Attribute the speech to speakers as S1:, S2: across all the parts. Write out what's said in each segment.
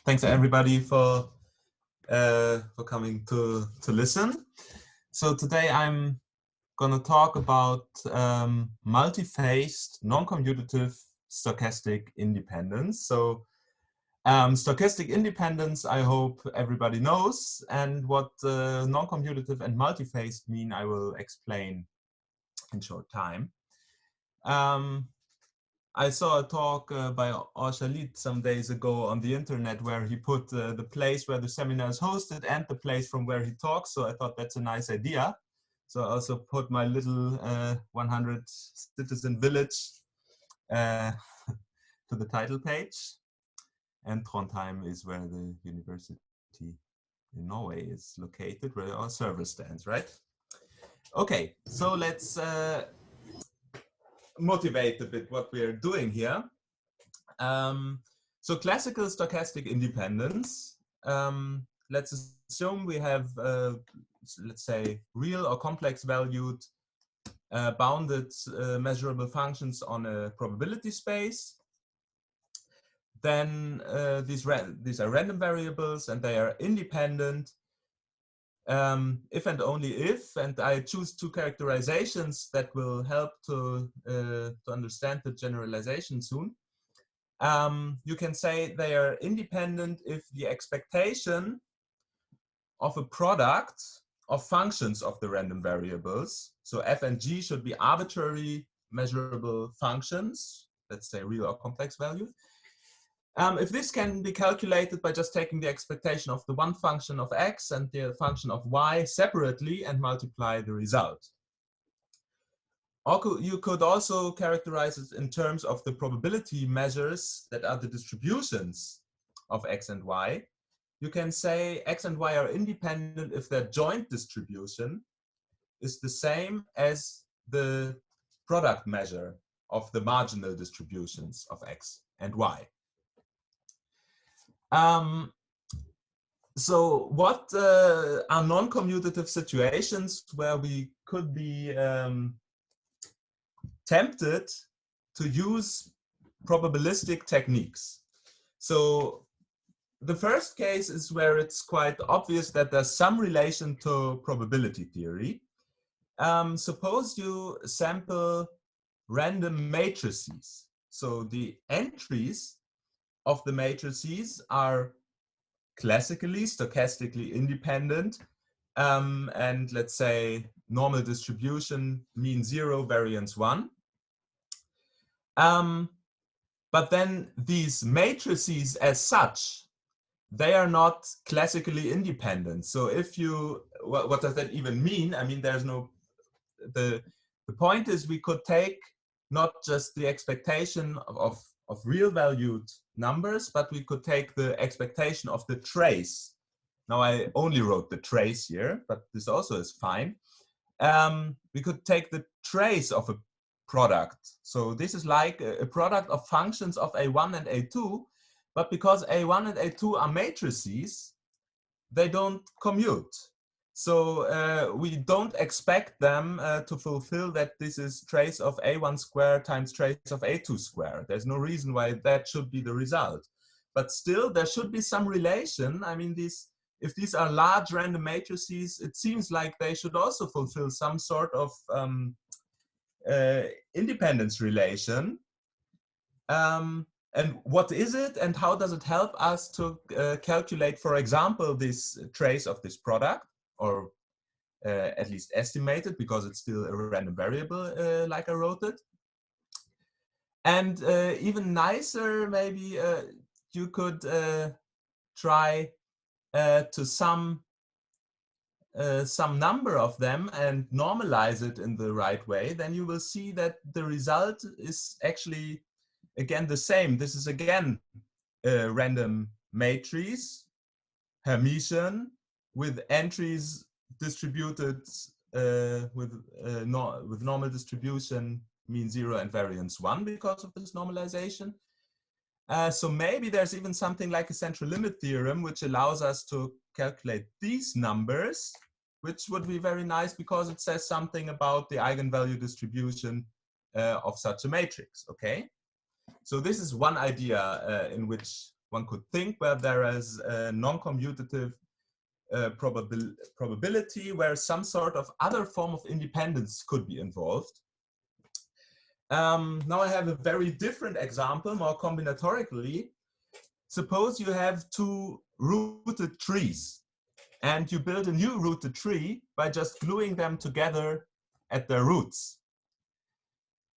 S1: Thanks everybody for coming to listen. So today I'm going to talk about multifaced, non-commutative stochastic independence. So stochastic independence, I hope everybody knows, and what non-commutative and multifaced mean, I will explain in short time. I saw a talk by Shalit some days ago on the internet where he put the place where the seminar is hosted and the place from where he talks. So I thought that's a nice idea. So I also put my little 100 citizen village to the title page. And Trondheim is where the university in Norway is located, where our server stands, right? Okay, so let's motivate a bit what we're doing here. So classical stochastic independence, let's assume we have, let's say, real or complex valued bounded measurable functions on a probability space. Then these are random variables and they are independent if and only if, and I choose two characterizations that will help to understand the generalization soon. You can say they are independent if the expectation of a product of functions of the random variables, so f and g should be arbitrary measurable functions, let's say real or complex values. If this can be calculated by just taking the expectation of the one function of x and the function of y separately and multiply the result. You could also characterize it in terms of the probability measures that are the distributions of x and y. You can say x and y are independent if their joint distribution is the same as the product measure of the marginal distributions of x and y. So what are non-commutative situations where we could be tempted to use probabilistic techniques? So the first case is where it's quite obvious that there's some relation to probability theory. Suppose you sample random matrices. So the entries of the matrices are classically, stochastically independent, and let's say normal distribution, mean 0, variance 1. But then these matrices as such, they are not classically independent. So if you, what does that even mean? I mean, there's no, the point is we could take not just the expectation of real valued numbers, but we could take the expectation of the trace. Now I only wrote the trace here, but this also is fine. We could take the trace of a product. So this is like a product of functions of A1 and A2, but because A1 and A2 are matrices, they don't commute. So we don't expect them to fulfill that this is trace of A1 squared times trace of A2 squared. There's no reason why that should be the result. But still, there should be some relation. I mean, if these are large random matrices, it seems like they should also fulfill some sort of independence relation. And what is it and how does it help us to calculate, for example, this trace of this product, or at least estimate it because it's still a random variable like I wrote it. And even nicer, maybe you could try to sum some number of them and normalize it in the right way, then you will see that the result is actually again the same. This is again a random matrix, Hermitian, with entries distributed with normal distribution, mean 0 and variance 1 because of this normalization. So maybe there's even something like a central limit theorem which allows us to calculate these numbers, which would be very nice because it says something about the eigenvalue distribution of such a matrix, okay? So this is one idea in which one could think, where there is a non-commutative probability where some sort of other form of independence could be involved. Now I have a very different example, more combinatorically. Suppose you have two rooted trees and you build a new rooted tree by just gluing them together at their roots.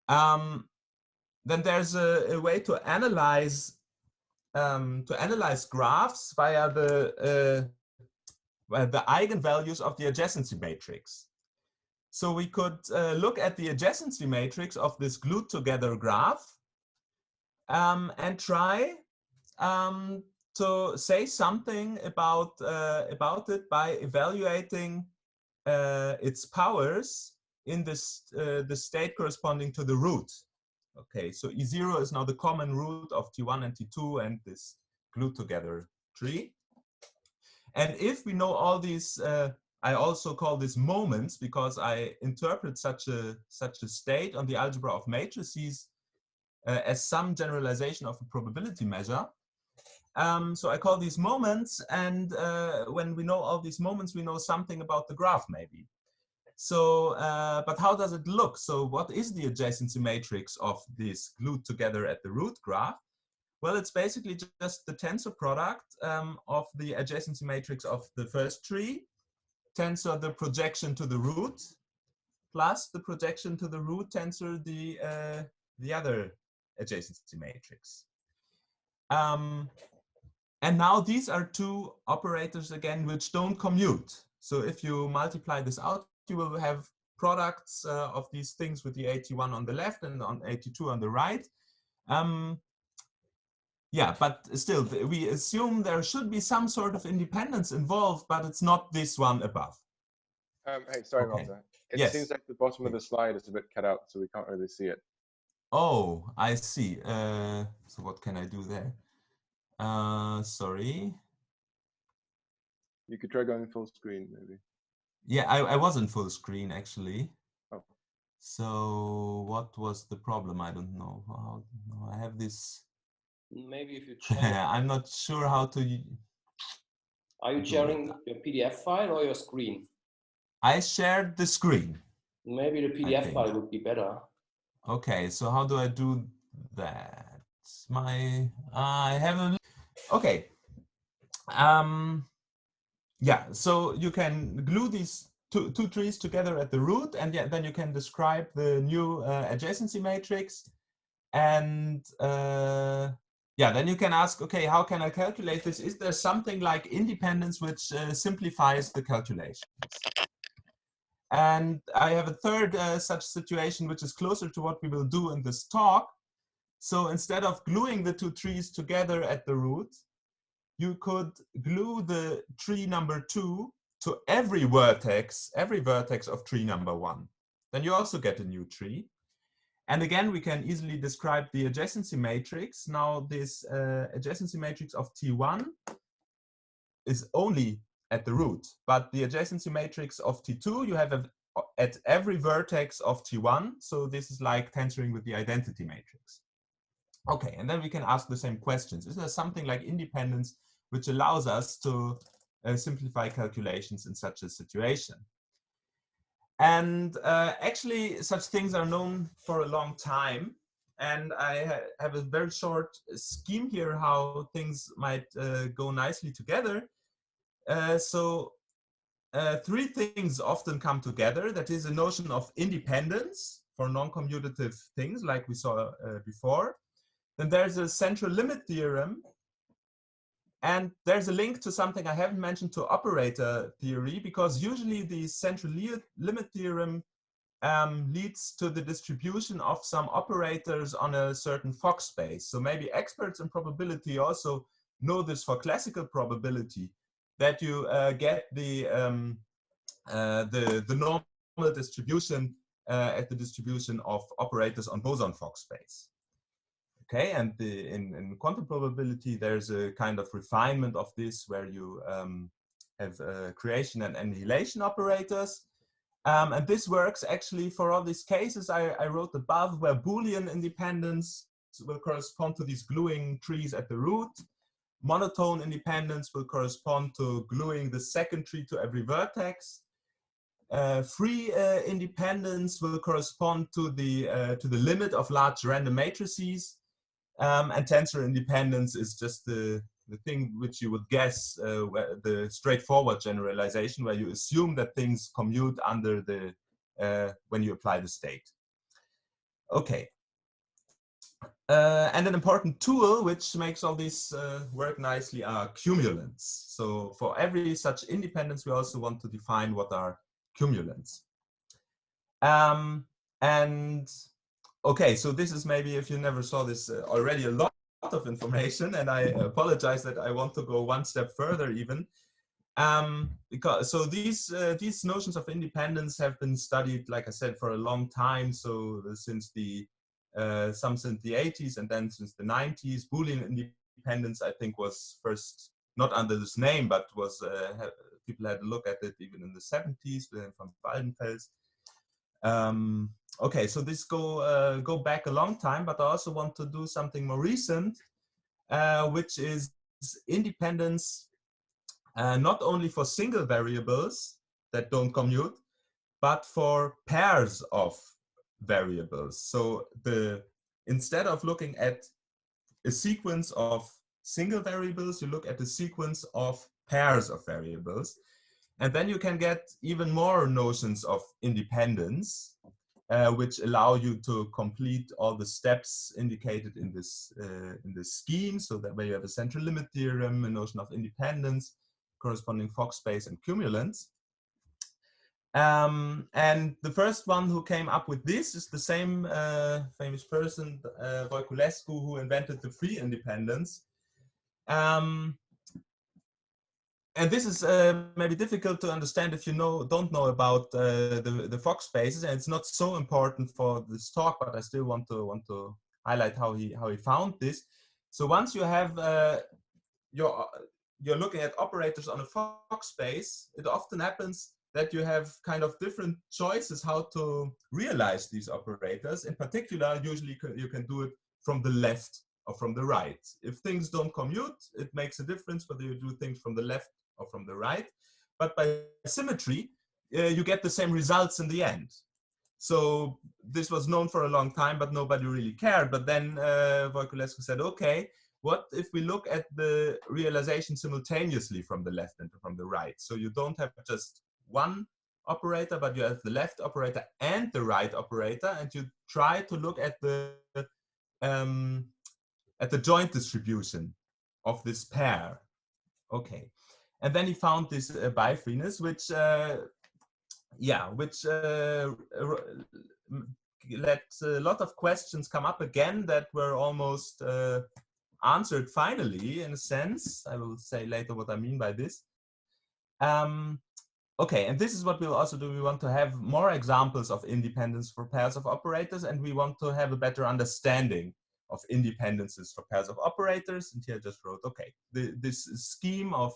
S1: Then there's a way to analyze graphs via the eigenvalues of the adjacency matrix. So we could look at the adjacency matrix of this glued together graph and try to say something about it by evaluating its powers in this the state corresponding to the root. Okay, so E0 is now the common root of T1 and T2 and this glued together tree. And if we know all these, I also call this moments because I interpret such a state on the algebra of matrices as some generalization of a probability measure. So I call these moments, and when we know all these moments, we know something about the graph maybe. So, but how does it look? So what is the adjacency matrix of this glued together at the root graph? Well, it's basically just the tensor product of the adjacency matrix of the first tree, tensor the projection to the root, plus the projection to the root tensor the other adjacency matrix. And now these are two operators again which don't commute. So if you multiply this out, you will have products of these things with the AT1 on the left and on AT2 on the right. Yeah, but still, we assume there should be some sort of independence involved, but it's not this one above.
S2: Hey, sorry,
S1: Okay.
S2: Walter. It
S1: Yes.
S2: seems like the bottom of the slide is a bit cut out, so we can't really see it.
S1: Oh, I see. So what can I do there? Sorry.
S2: You could try going full screen, maybe.
S1: Yeah, I was in full screen, actually.
S2: Oh.
S1: So what was the problem? I don't know. I have this.
S3: Maybe if you check.
S1: I'm not sure how to.
S3: Are you sharing your PDF file or your screen?
S1: I shared the screen.
S3: Maybe the PDF file would be better.
S1: Okay, so how do I do that? I have a. Okay. Yeah, so you can glue these two trees together at the root, and then you can describe the new adjacency matrix. And yeah, then you can ask, okay, how can I calculate this? Is there something like independence which simplifies the calculations? And I have a third such situation, which is closer to what we will do in this talk. So instead of gluing the two trees together at the root, you could glue the tree number 2 to every vertex of tree number 1. Then you also get a new tree. And again, we can easily describe the adjacency matrix. Now this adjacency matrix of T1 is only at the root, but the adjacency matrix of T2 you have at every vertex of T1. So this is like tensoring with the identity matrix. Okay, and then we can ask the same questions. Is there something like independence which allows us to simplify calculations in such a situation? And actually, such things are known for a long time. And I have a very short scheme here how things might go nicely together. So three things often come together. That is a notion of independence for non-commutative things like we saw before. Then there's a central limit theorem. And there's a link to something I haven't mentioned, to operator theory, because usually the central limit theorem leads to the distribution of some operators on a certain Fock space. So maybe experts in probability also know this for classical probability, that you get the normal distribution at the distribution of operators on boson Fock space. Okay, and in quantum probability, there's a kind of refinement of this where you have creation and annihilation operators. And this works actually for all these cases I wrote above, where Boolean independence will correspond to these gluing trees at the root. monotone independence will correspond to gluing the second tree to every vertex. Free independence will correspond to the limit of large random matrices. And tensor independence is just the thing which you would guess, the straightforward generalization, where you assume that things commute under the when you apply the state. Okay. And an important tool which makes all this work nicely are cumulants. So for every such independence, we also want to define what are cumulants. And okay, so this is maybe, if you never saw this, already a lot of information, and I apologize that I want to go one step further even. Because so these notions of independence have been studied, like I said, for a long time. So since the some since the 80s, and then since the 90s, Boolean independence, I think, was first not under this name, but was people had a look at it even in the 70s from Waldenfels. Okay, so this go back a long time, but I also want to do something more recent, which is independence not only for single variables that don't commute, but for pairs of variables. So instead of looking at a sequence of single variables, you look at a sequence of pairs of variables. And then you can get even more notions of independence, which allow you to complete all the steps indicated in this scheme. So that way you have a central limit theorem, a notion of independence, corresponding Fock space, and cumulants. And the first one who came up with this is the same famous person, Voiculescu, who invented the free independence. And this is maybe difficult to understand if you don't know about the Fock spaces, and it's not so important for this talk, but I still want to highlight how he found this. So once you have you're looking at operators on a Fock space, it often happens that you have kind of different choices how to realize these operators. In particular, usually you can do it from the left or from the right. If things don't commute, it makes a difference whether you do things from the left or from the right. But by symmetry, you get the same results in the end. So this was known for a long time, but nobody really cared. But then Voiculescu said, okay, what if we look at the realization simultaneously from the left and from the right? So you don't have just one operator, but you have the left operator and the right operator, and you try to look at the joint distribution of this pair. Okay, and then he found this bifreeness, which let a lot of questions come up again that were almost answered finally, in a sense. I will say later what I mean by this. Okay, and this is what we'll also do. We want to have more examples of independence for pairs of operators, and we want to have a better understanding of independences for pairs of operators. And here I just wrote, okay, this scheme of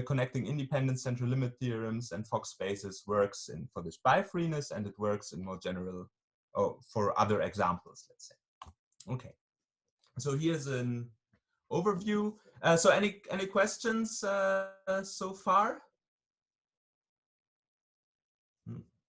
S1: connecting independent central limit theorems and Fock spaces works for this bifreeness, and it works in more general, for other examples, let's say. Okay, so here's an overview. So any questions so far?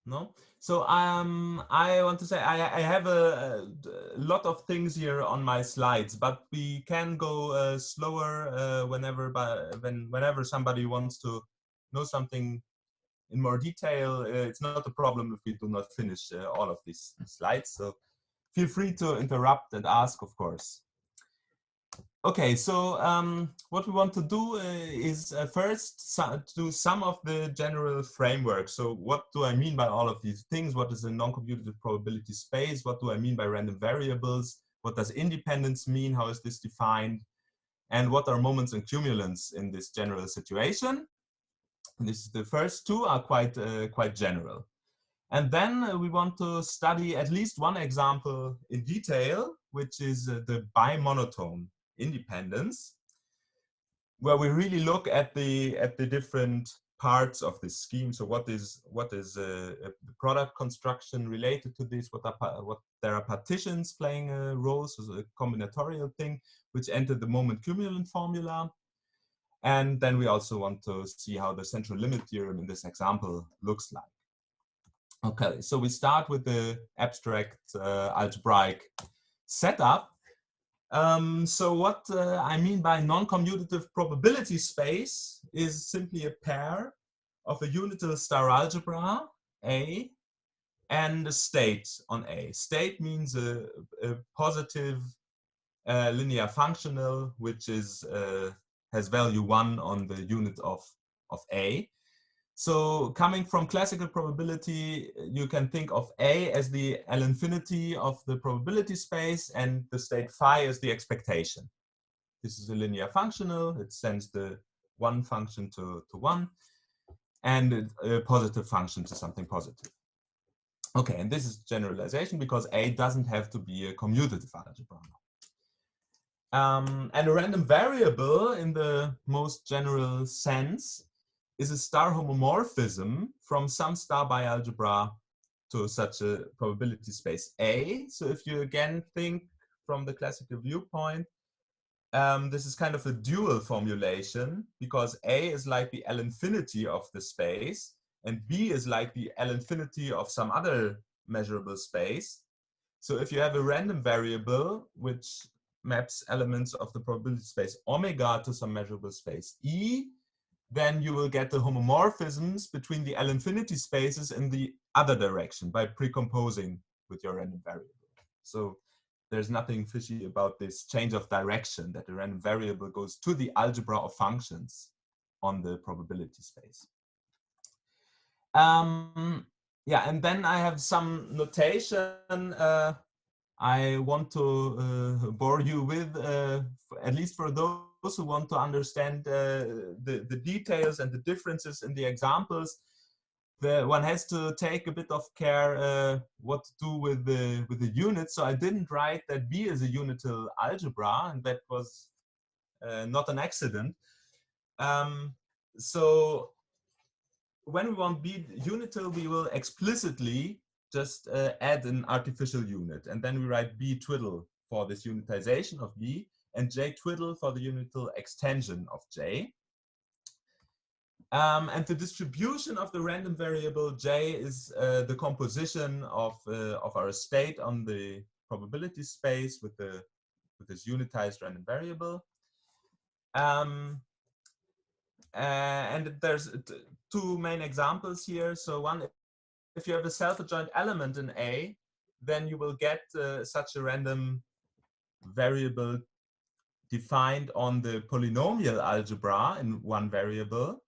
S1: No? So I want to say I have a lot of things here on my slides, but we can go slower whenever somebody wants to know something in more detail. It's not a problem if we do not finish all of these slides. So feel free to interrupt and ask, of course. Okay, so what we want to do is first do some of the general framework. So what do I mean by all of these things? What is a non-commutative probability space? What do I mean by random variables? What does independence mean? How is this defined? And what are moments and cumulants in this general situation? And the first two are quite general. And then we want to study at least one example in detail, which is the bimonotone independence, where we really look at the different parts of this scheme. So what is the product construction related to this? What there are partitions playing a role, so a combinatorial thing which enter the moment cumulant formula. And then we also want to see how the central limit theorem in this example looks like. Okay, so we start with the abstract algebraic setup. So what I mean by non-commutative probability space is simply a pair of a unital star algebra, A, and a state on A. State means a positive linear functional, which is has value 1 on the unit of A. So coming from classical probability, you can think of A as the L infinity of the probability space and the state phi as the expectation. This is a linear functional. It sends the 1 function to 1 and a positive function to something positive. Okay, and this is generalization because A doesn't have to be a commutative algebra. And a random variable in the most general sense is a star homomorphism from some star bialgebra to such a probability space A. So if you again think from the classical viewpoint, this is kind of a dual formulation because A is like the L infinity of the space and B is like the L infinity of some other measurable space. So if you have a random variable which maps elements of the probability space omega to some measurable space E, then you will get the homomorphisms between the L infinity spaces in the other direction by precomposing with your random variable. So there's nothing fishy about this change of direction, that the random variable goes to the algebra of functions on the probability space. Yeah, and then I have some notation I want to bore you with, at least for those who want to understand the details and the differences in the examples. One has to take a bit of care what to do with the units. So I didn't write that B is a unital algebra, and that was not an accident. So when we want B unital, we will explicitly just add an artificial unit, and then we write B twiddle for this unitization of B and J twiddle for the unital extension of J. And the distribution of the random variable J is the composition of our state on the probability space with this unitized random variable. And there's two main examples here. So one, if you have a self-adjoint element in A, then you will get such a random variable defined on the polynomial algebra in one variable.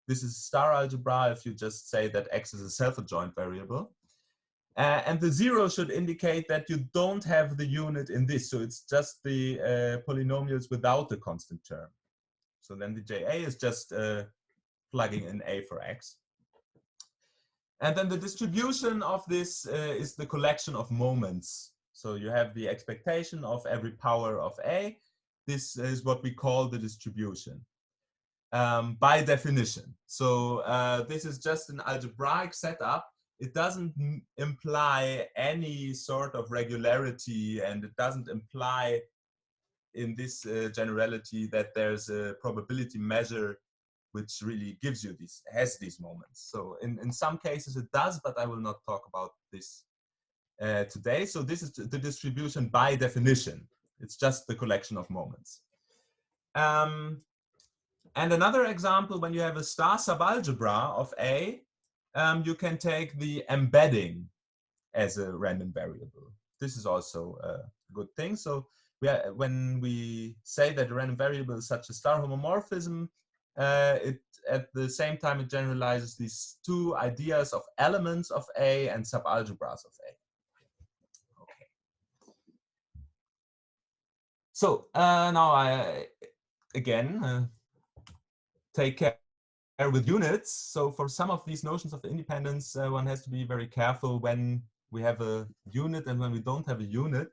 S1: This is star algebra if you just say that X is a self-adjoint variable. And the 0 should indicate that you don't have the unit in this. So it's just the polynomials without the constant term. So then the JA is just plugging in A for X. And then the distribution of this is the collection of moments. So you have the expectation of every power of A. This is what we call the distribution by definition. So this is just an algebraic setup. It doesn't imply any sort of regularity, and it doesn't imply in this generality that there's a probability measure which really gives you these, has these moments. So in some cases it does, but I will not talk about this today. So this is the distribution by definition. It's just the collection of moments. And another example, when you have a star subalgebra of A, you can take the embedding as a random variable. This is also a good thing. So when we say that a random variable is such a star homomorphism, it at the same time it generalizes these two ideas of elements of A and subalgebras of A. Okay. So now I again take care with units. So for some of these notions of independence, one has to be very careful when we have a unit and when we don't have a unit.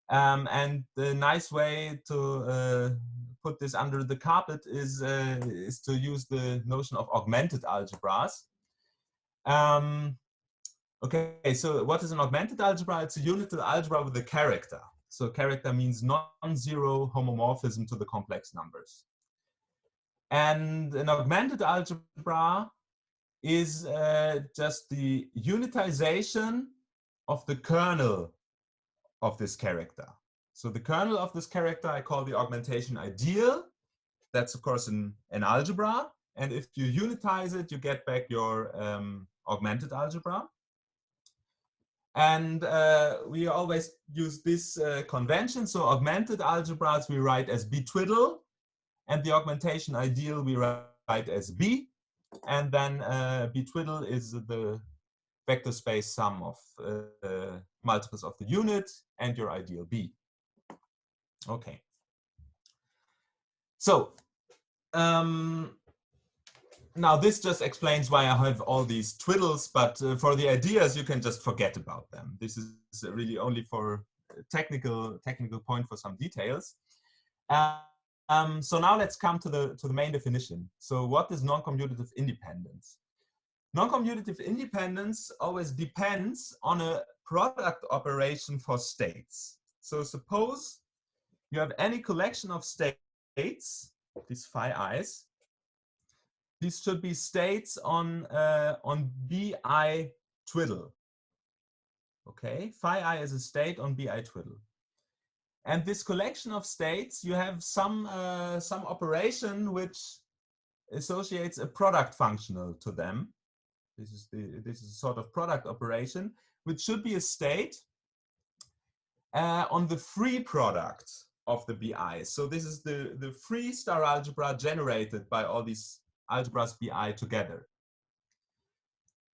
S1: And the nice way to put this under the carpet is to use the notion of augmented algebras. Okay, so what is an augmented algebra? It's a unital algebra with a character. So character means non-zero homomorphism to the complex numbers. And an augmented algebra is just the unitization of the kernel of this character. So the kernel of this character I call the augmentation ideal. That's of course an algebra. And if you unitize it, you get back your augmented algebra. And we always use this convention. So augmented algebras we write as B twiddle, and the augmentation ideal we write as B. And then B twiddle is the vector space sum of multiples of the unit and your ideal B. Okay. So now this just explains why I have all these twiddles, but for the ideas you can just forget about them. This is really only for technical point for some details. So now let's come to the main definition. So what is non-commutative independence? Non-commutative independence always depends on a product operation for states. So suppose you have any collection of states, these phi i's. These should be states on bi twiddle. Okay, phi I is a state on bi twiddle. And this collection of states, you have some operation which associates a product functional to them. This is a sort of product operation, which should be a state on the free product of the bi. So this is the free star algebra generated by all these algebras bi together.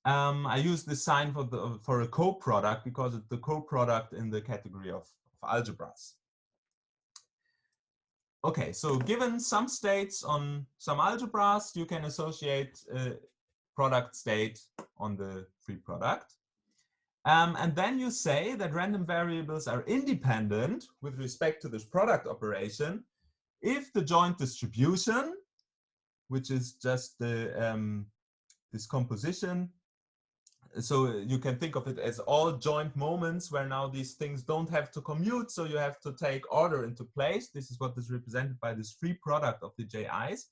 S1: I use this sign for a co-product because it's the co-product in the category of algebras. Okay, so given some states on some algebras, you can associate a product state on the free product. And then you say that random variables are independent with respect to this product operation if the joint distribution, which is just the this composition. So you can think of it as all joint moments where now these things don't have to commute, so you have to take order into place. This is what is represented by this free product of the ji's.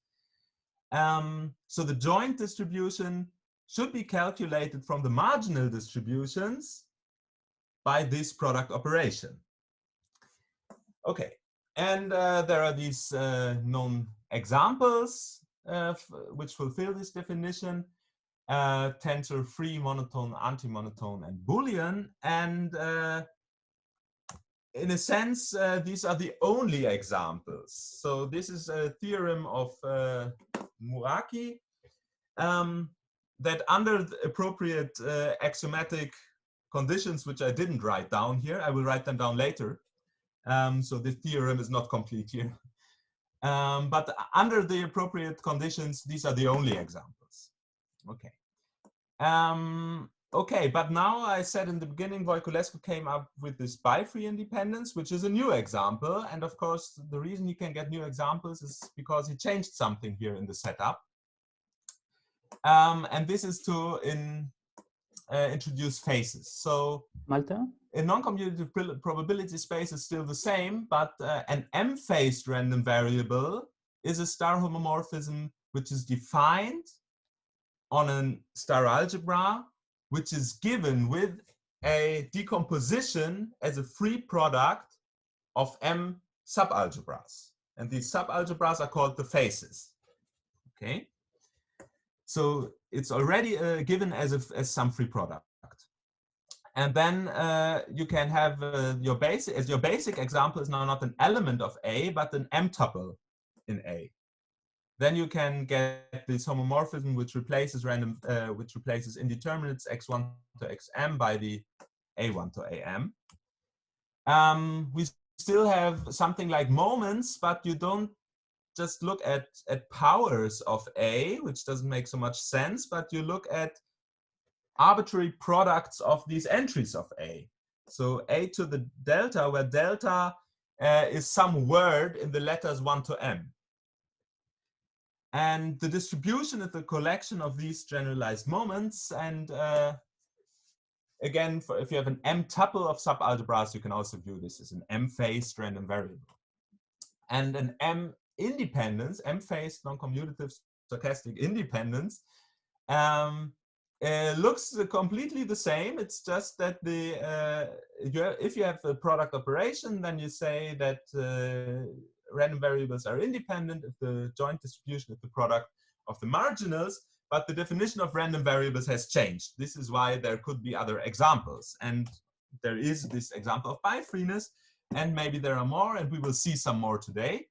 S1: So the joint distribution should be calculated from the marginal distributions by this product operation. Okay, and there are these known examples which fulfill this definition. Tensor, free, monotone, anti-monotone, and Boolean. And in a sense, these are the only examples. So this is a theorem of Muraki that under the appropriate axiomatic conditions, which I didn't write down here, I will write them down later. So the theorem is not complete here. But under the appropriate conditions, these are the only examples. Okay. Okay, but now I said in the beginning, Voiculescu came up with this bi-free independence, which is a new example. And of course, the reason you can get new examples is because he changed something here in the setup. And this is to introduce phases. So
S4: Malte?
S1: a non-commutative probability space is still the same, but an m-phased random variable is a star homomorphism which is defined on a star algebra, which is given with a decomposition as a free product of m subalgebras. And these subalgebras are called the phases. Okay, so it's already given as some free product. And then you can have your basic example is now not an element of A, but an m tuple in A. Then you can get this homomorphism which replaces indeterminates x1 to xm by the a1 to am. We still have something like moments, but you don't just look at powers of A, which doesn't make so much sense, but you look at arbitrary products of these entries of A. So A to the delta, where delta is some word in the letters 1 to m. And the distribution is the collection of these generalized moments. And again, if you have an m tuple of subalgebras, you can also view this as an m-phased random variable. And an m independence, m-phased non-commutative stochastic independence, looks completely the same. It's just that if you have a product operation, then you say that random variables are independent if the joint distribution is the product of the marginals, but the definition of random variables has changed. This is why there could be other examples. And there is this example of bi-freeness, and maybe there are more, and we will see some more today.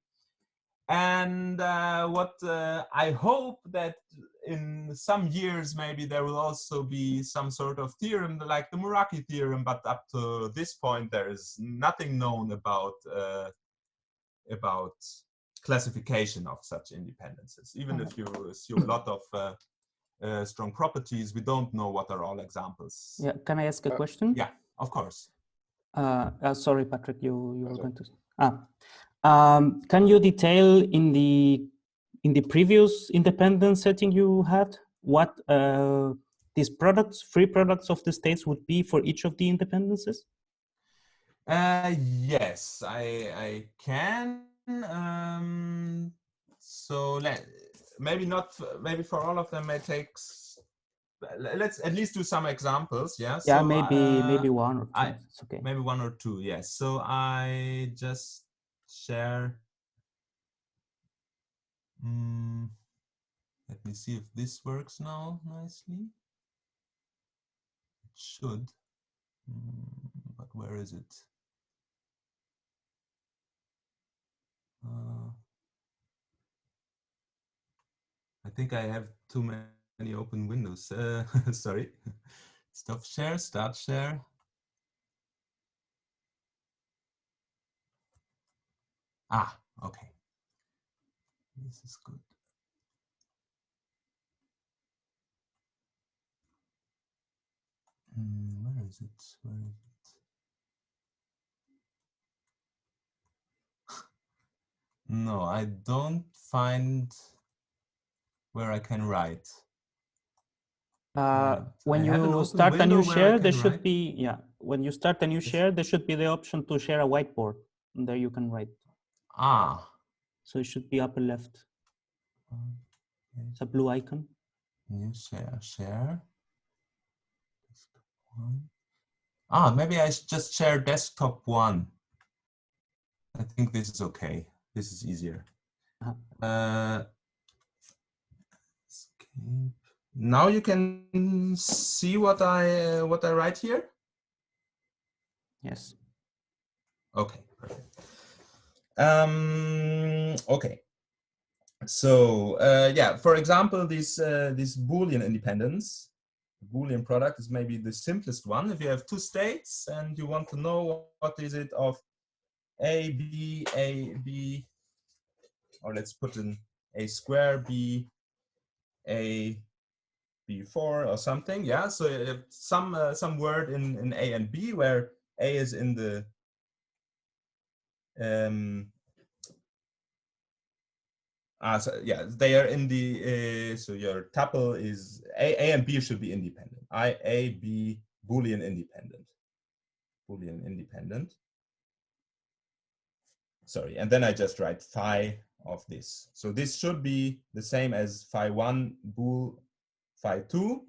S1: And what I hope that in some years, maybe there will also be some sort of theorem like the Muraki theorem, but up to this point, there is nothing known about classification of such independences. Even if you assume a lot of strong properties, we don't know what are all examples.
S4: Yeah, can I ask a question?
S1: Yeah, of course.
S4: Sorry, Patrick, you were going to. Can you detail in the previous independence setting you had what these free products of the states would be for each of the independences?
S1: Yes, I can. So maybe for all of them it takes. Let's at least do some examples. Yeah.
S4: Yeah,
S1: so,
S4: maybe one or two. It's okay.
S1: Maybe one or two. Yes. So I just share. Let me see if this works now nicely. It should. But where is it? I think I have too many open windows. Sorry. Stop share, start share. Ah, okay. This is good. Where is it? Where is it? No, I don't find where I can write.
S4: When you start a new share, there should be, when you start a new share, there should be the option to share a whiteboard. And there you can write.
S1: Ah.
S4: So it should be upper left. It's a blue icon.
S1: New share. Ah, maybe I should just share desktop 1. I think this is okay. This is easier. Escape. Now you can see what I write here.
S4: Yes.
S1: Okay. Perfect. Okay. So yeah, for example, this Boolean independence, Boolean product is maybe the simplest one. If you have two states and you want to know what is it of A, B, or let's put in A square, B, A, B4 or something. Yeah, so some word in A and B where A is in the so yeah, they are in the so your tuple is A and B should be independent. A, B, Boolean independent. Boolean independent. Sorry, and then I just write phi of this. So this should be the same as phi1 bool phi2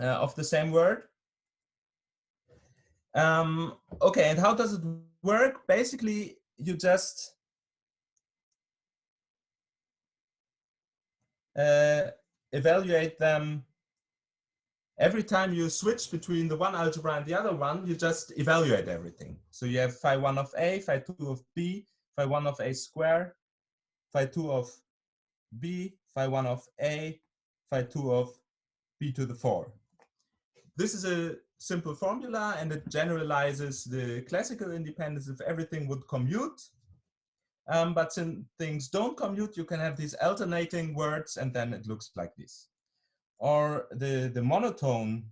S1: of the same word. Okay, and how does it work? Basically, you just evaluate them. Every time you switch between the one algebra and the other one, you just evaluate everything. So you have phi1 of A, phi2 of B, phi1 of A square, phi2 of B, phi1 of A, phi2 of B to the 4. This is a simple formula, and it generalizes the classical independence if everything would commute. But since things don't commute, you can have these alternating words, and then it looks like this. Or the monotone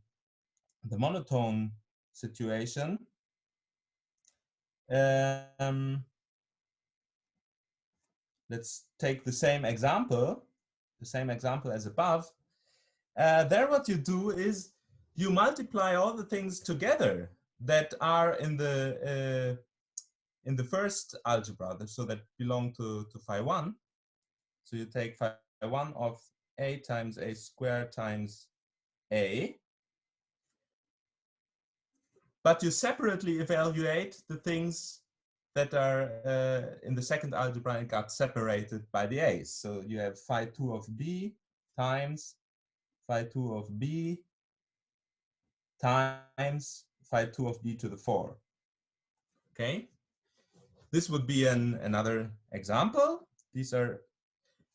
S1: situation. let's take the same example as above. There what you do is you multiply all the things together that are in the first algebra, so that belong to phi 1. So you take phi 1 of a times a squared times a, but you separately evaluate the things that are in the second algebra and got separated by the a's. So you have phi 2 of b times phi 2 of b times phi 2 of b to the 4. Okay, this would be another example. These are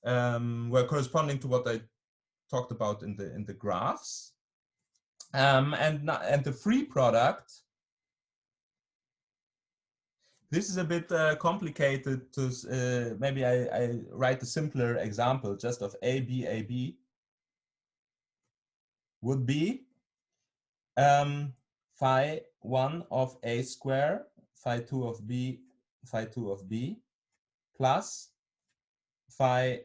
S1: were corresponding to what I talked about in the graphs, and the free product. This is a bit complicated to maybe I write a simpler example just of AB would be phi 1 of a square, phi 2 of b, phi 2 of b, plus phi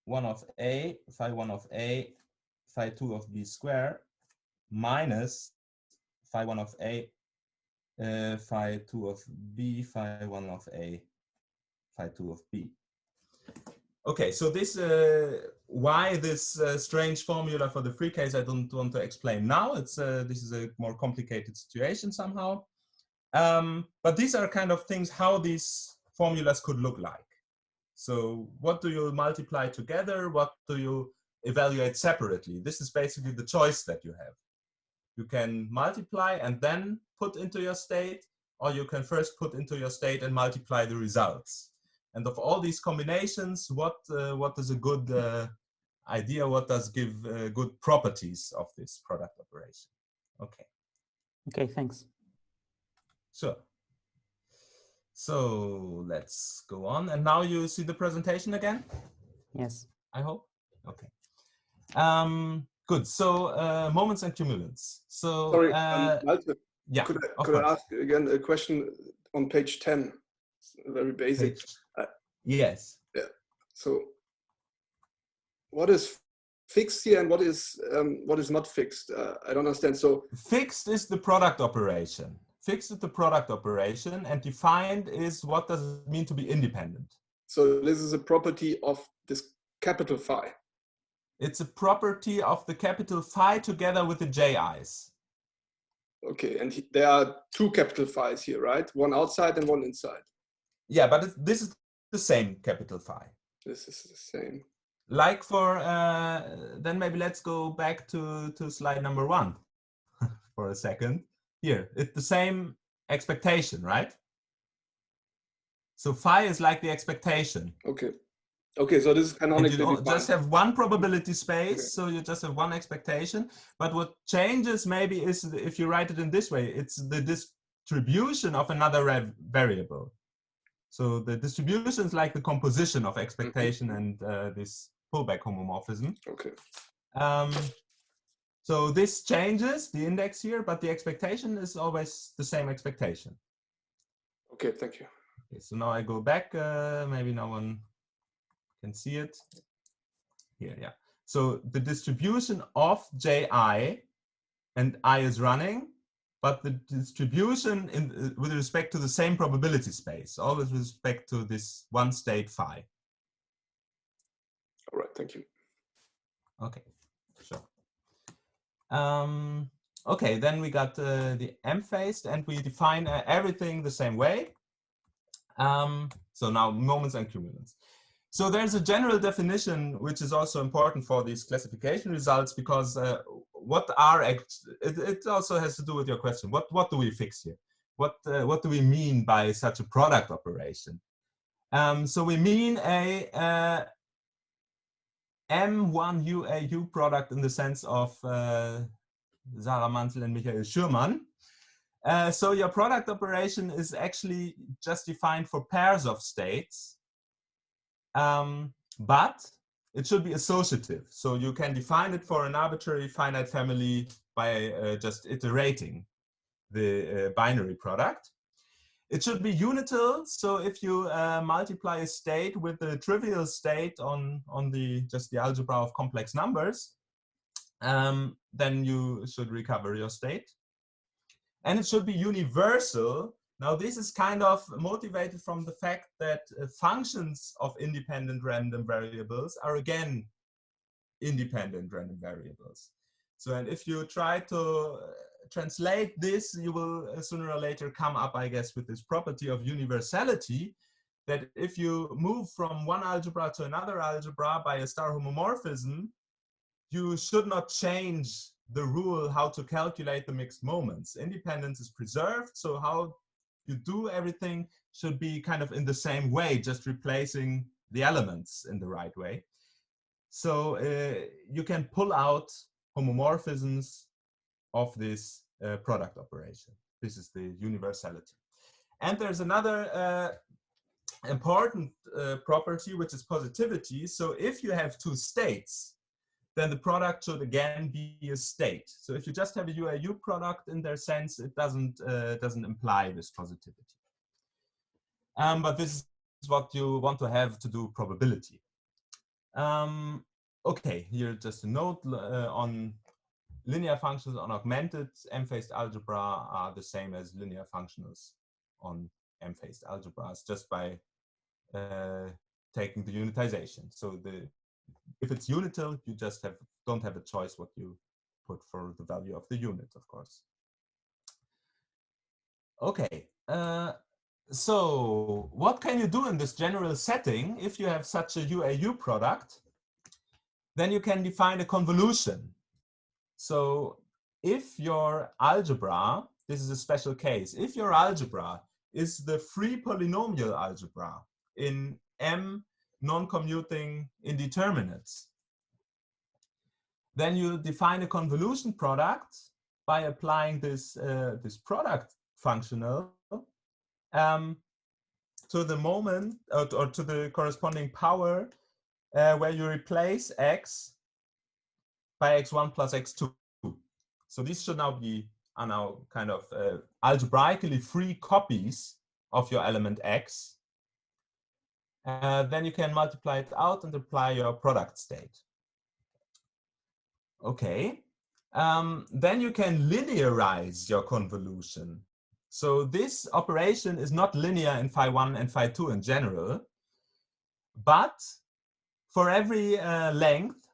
S1: 1 of a, phi 1 of a, phi 2 of b square, minus phi 1 of a, phi 2 of b, phi 1 of a, phi 2 of b. Okay, so this why this strange formula for the free case I don't want to explain now. It's this is a more complicated situation somehow. But these are kind of things how these formulas could look like. So what do you multiply together? What do you evaluate separately? This is basically the choice that you have. You can multiply and then put into your state, or you can first put into your state and multiply the results. And of all these combinations, what is a good idea? What does give good properties of this product operation? Okay.
S4: Okay, thanks.
S1: Sure. So let's go on. And now you see the presentation again?
S4: Yes.
S1: I hope. Okay. Good. So moments and cumulants. So
S5: sorry,
S1: Malte, yeah.
S5: Could I ask again a question on page 10? Very basic.
S1: Yes.
S5: Yeah. So what is fixed here and what is not fixed? I don't understand. So
S1: fixed is the product operation. Fixed is the product operation, and defined is what does it mean to be independent.
S5: So this is a property of this capital phi.
S1: It's a property of the capital phi together with the ji's.
S5: Okay, and there are two capital phi's here, right? One outside and one inside.
S1: Yeah, but this is the same capital phi.
S5: This is the same.
S1: Like for, then maybe let's go back to slide number 1 for a second. Here, it's the same expectation, right? So phi is like the expectation.
S5: Okay. Okay, so this is canonically
S1: and you just have one probability space,
S5: okay.
S1: So you just have one expectation. But what changes maybe is if you write it in this way, it's the distribution of another variable. So the distribution is like the composition of expectation and this pullback homomorphism.
S5: Okay.
S1: So this changes the index here, but the expectation is always the same expectation.
S5: Okay, thank you.
S1: Okay, so now I go back. Maybe no one can see it. Here, yeah. So the distribution of ji, and I is running, but the distribution with respect to the same probability space, always with respect to this one state phi.
S5: All right, thank you.
S1: Okay, sure. Okay, then we got the M-phased, and we define everything the same way. So now moments and cumulants. So there's a general definition which is also important for these classification results, because what are it also has to do with your question. What do we fix here? What do we mean by such a product operation? So we mean a M1UAU product in the sense of Sarah Manzel and Schürmann. So your product operation is actually just defined for pairs of states, but it should be associative. So you can define it for an arbitrary finite family by just iterating the binary product. It should be unital. So if you multiply a state with the trivial state on just the algebra of complex numbers, then you should recover your state. And it should be universal. Now this is kind of motivated from the fact that functions of independent random variables are again independent random variables. So, and if you try to translate this, you will sooner or later come up, I guess, with this property of universality, that if you move from one algebra to another algebra by a star homomorphism, you should not change the rule how to calculate the mixed moments. Independence is preserved, so how you do everything should be kind of in the same way, just replacing the elements in the right way. So you can pull out homomorphisms of this product operation. This is the universality. And there's another important property, which is positivity. So if you have two states, then the product should again be a state. So if you just have a UAU product in their sense, it doesn't imply this positivity. But this is what you want to have to do probability. Okay, here just a note on linear functions on augmented M-phased algebra are the same as linear functionals on M-phased algebras, just by taking the unitization. So if it's unital, you just don't have a choice what you put for the value of the unit, of course. Okay, so what can you do in this general setting if you have such a UAU product? Then you can define a convolution. So if your algebra, this is a special case, if your algebra is the free polynomial algebra in M non-commuting indeterminates, then you define a convolution product by applying this, this product functional to the moment or to the corresponding power where you replace x by x1 plus x2. So these should now are now kind of algebraically free copies of your element x. Then you can multiply it out and apply your product state. Okay, then you can linearize your convolution. So this operation is not linear in phi1 and phi2 in general, but for every length,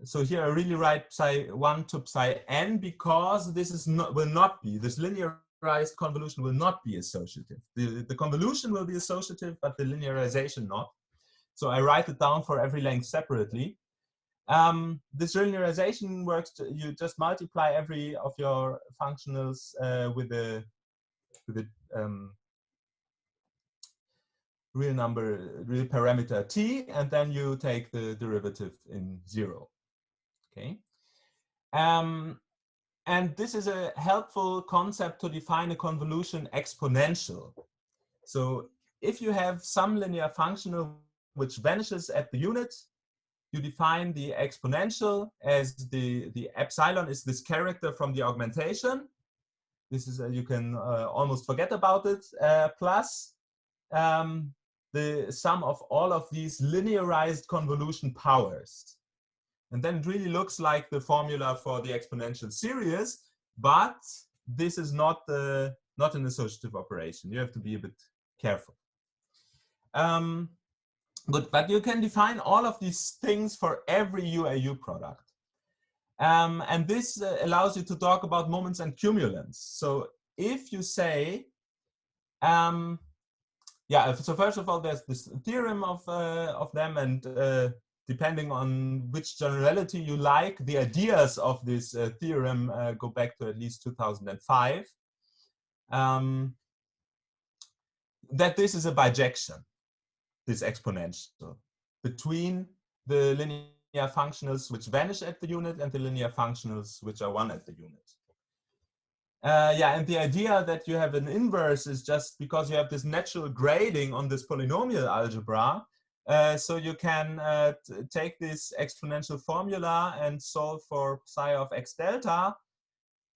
S1: so here I really write psi1 to psi n because this is this linearized convolution will not be associative. The convolution will be associative, but the linearization not. So I write it down for every length separately. This linearization works, you just multiply every of your functionals with the real parameter t, and then you take the derivative in 0. Okay. And this is a helpful concept to define a convolution exponential. So if you have some linear functional which vanishes at the unit, you define the exponential as the epsilon is this character from the augmentation. This is, you can almost forget about it, plus the sum of all of these linearized convolution powers. And then it really looks like the formula for the exponential series, but this is not an associative operation. You have to be a bit careful. Good, but you can define all of these things for every UAU product. And this allows you to talk about moments and cumulants. So if you say, yeah, so first of all, there's this theorem of them, and depending on which generality you like, the ideas of this theorem go back to at least 2005. That this is a bijection, this exponential, between the linear functionals which vanish at the unit and the linear functionals which are one at the unit. Yeah, and the idea that you have an inverse is just because you have this natural grading on this polynomial algebra. So you can take this exponential formula and solve for psi of x delta.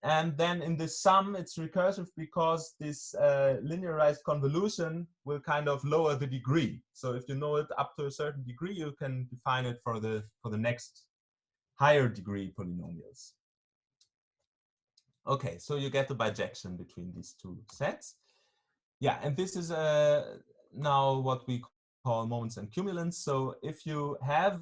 S1: And then in the sum, it's recursive because this linearized convolution will kind of lower the degree. So if you know it up to a certain degree, you can define it for the next higher degree polynomials. Okay, so you get the bijection between these two sets. Yeah, and this is now what we call moments and cumulants. So if you have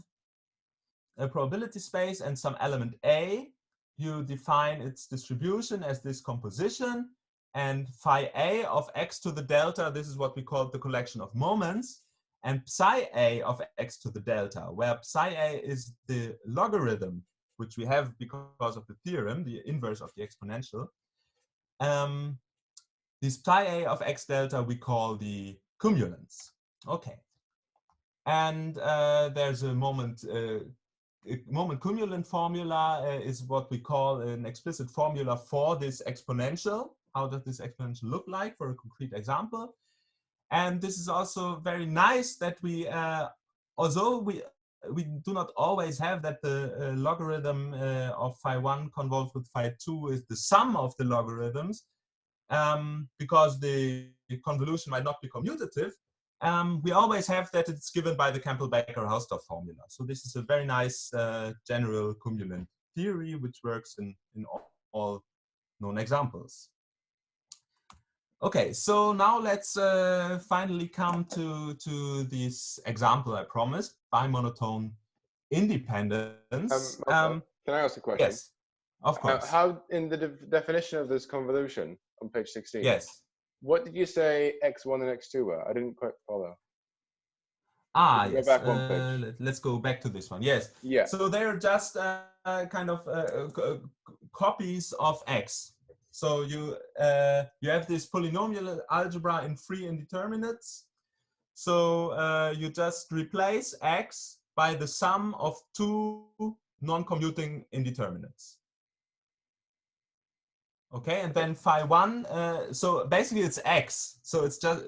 S1: a probability space and some element A, you define its distribution as this composition, and phi A of x to the delta, this is what we call the collection of moments, and psi A of x to the delta, where psi A is the logarithm, which we have because of the theorem, the inverse of the exponential. This psi A of x delta we call the cumulants. Okay. And there's a moment cumulant formula is what we call an explicit formula for this exponential. How does this exponential look like for a concrete example? And this is also very nice that we, although we do not always have that the logarithm of phi 1 convolved with phi 2 is the sum of the logarithms, because the convolution might not be commutative. We always have that it's given by the Campbell-Baker-Hausdorff formula. So this is a very nice general cumulant theory, which works in all known examples. Okay, so now let's finally come to this example I promised, bimonotone independence.
S2: Can I ask a question?
S1: Yes, of course.
S2: How, in the definition of this convolution on page 16,
S1: yes.
S2: What did you say x1 and x2 were? I didn't quite follow.
S1: Ah,
S2: Go
S1: yes.
S2: back one page.
S1: Let's go back to this one. Yes.
S2: Yeah.
S1: So they're just kind of copies of x. So you have this polynomial algebra in free indeterminates. So you just replace x by the sum of two non-commuting indeterminates. Okay, and then phi 1, so basically it's x. So it's just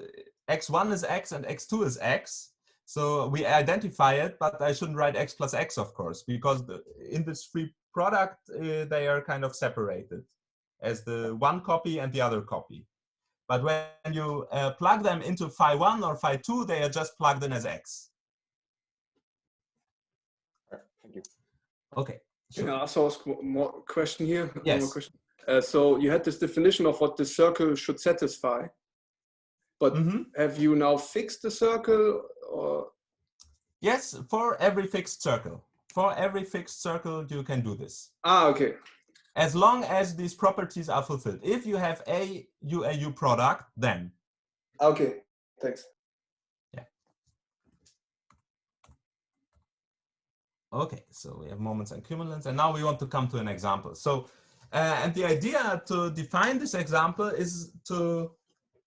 S1: x1 is x and x2 is x. So we identify it, but I shouldn't write x plus x, of course, because in this free product, they are kind of separated as the one copy and the other copy. But when you plug them into phi 1 or phi 2, they are just plugged in as x.
S2: All right, thank you.
S1: Okay.
S5: Sure. Can I also ask more question here?
S1: Yes.
S5: More question? So you had this definition of what the circle should satisfy, but have you now fixed the circle? Or?
S1: Yes, for every fixed circle. For every fixed circle, you can do this.
S5: Ah, okay.
S1: As long as these properties are fulfilled. If you have a U product, then.
S5: Okay, thanks.
S1: Yeah. Okay, so we have moments and cumulants, and now we want to come to an example. So, and the idea to define this example is to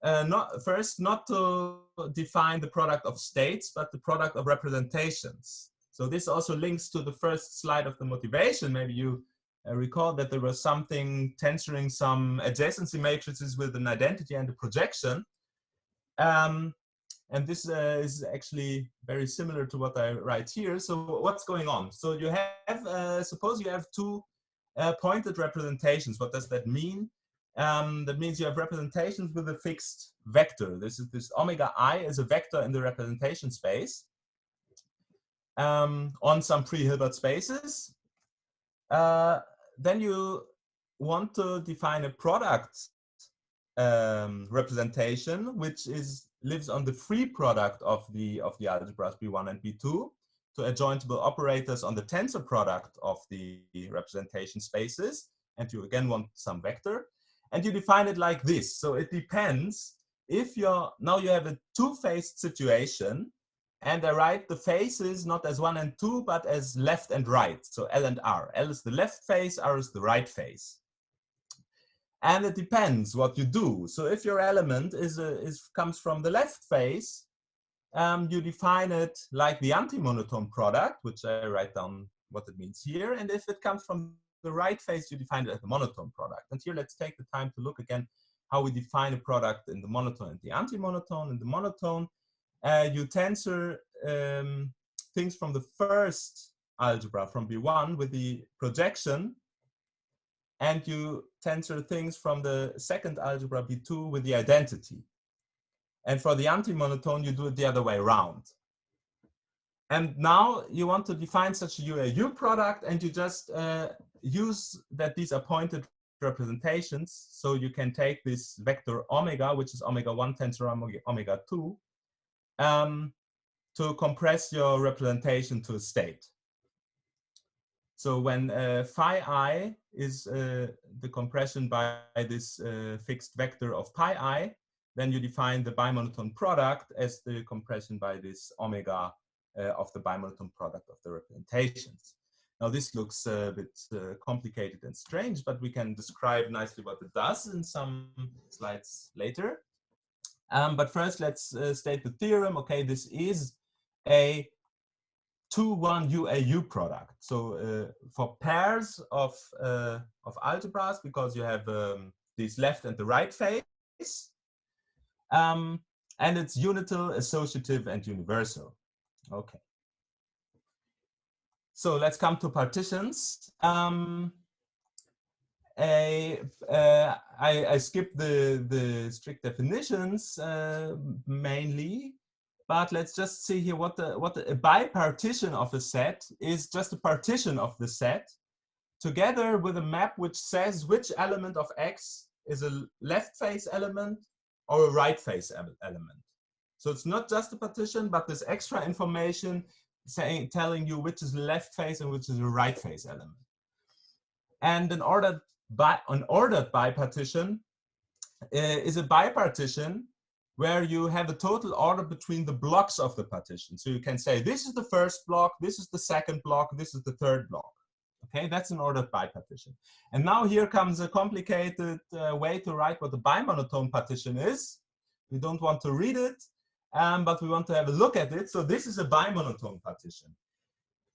S1: not to define the product of states, but the product of representations. So this also links to the first slide of the motivation. Maybe you recall that there was something tensoring some adjacency matrices with an identity and a projection. And this is actually very similar to what I write here. So what's going on? So you have, suppose you have two pointed representations. What does that mean? That means you have representations with a fixed vector. This omega I is a vector in the representation space on some pre-Hilbert spaces. Then you want to define a product representation, which lives on the free product of the algebras B1 and B2 to adjointable operators on the tensor product of the representation spaces. And you again want some vector. And you define it like this. So it depends if now you have a two-phased situation, and I write the phases not as 1 and 2, but as left and right. So L and R. L is the left phase, R is the right phase. And it depends what you do. So if your element comes from the left phase, you define it like the anti-monotone product, which I write down what it means here. And if it comes from the right phase, you define it as the monotone product. And here, let's take the time to look again how we define a product in the monotone and the anti-monotone. In the monotone, you tensor things from the first algebra, from B1, with the projection. and you tensor things from the second algebra B2 with the identity. And for the anti-monotone, you do it the other way around. And now you want to define such a UAU product, and you just use that these are pointed representations. So you can take this vector omega, which is omega 1 tensor omega 2, to compress your representation to a state. So when phi I is the compression by this fixed vector of pi I, then you define the bimonotone product as the compression by this omega of the bimonotone product of the representations. Now this looks a bit complicated and strange, but we can describe nicely what it does in some slides later. But first let's state the theorem. Okay, this is a 2-1 UAU product. So for pairs of algebras, because you have these left and the right phase, and it's unital, associative, and universal. Okay. So let's come to partitions. I skipped the strict definitions mainly, but let's just see here what a bipartition of a set is. Just a partition of the set together with a map which says which element of X is a left face element or a right face element. So it's not just a partition, but this extra information telling you which is the left face and which is the right face element. And an ordered bipartition is a bipartition where you have a total order between the blocks of the partition. So you can say this is the first block, this is the second block, this is the third block. Okay, that's an ordered bipartition. And now here comes a complicated way to write what the bimonotone partition is. We don't want to read it, but we want to have a look at it. So this is a bimonotone partition.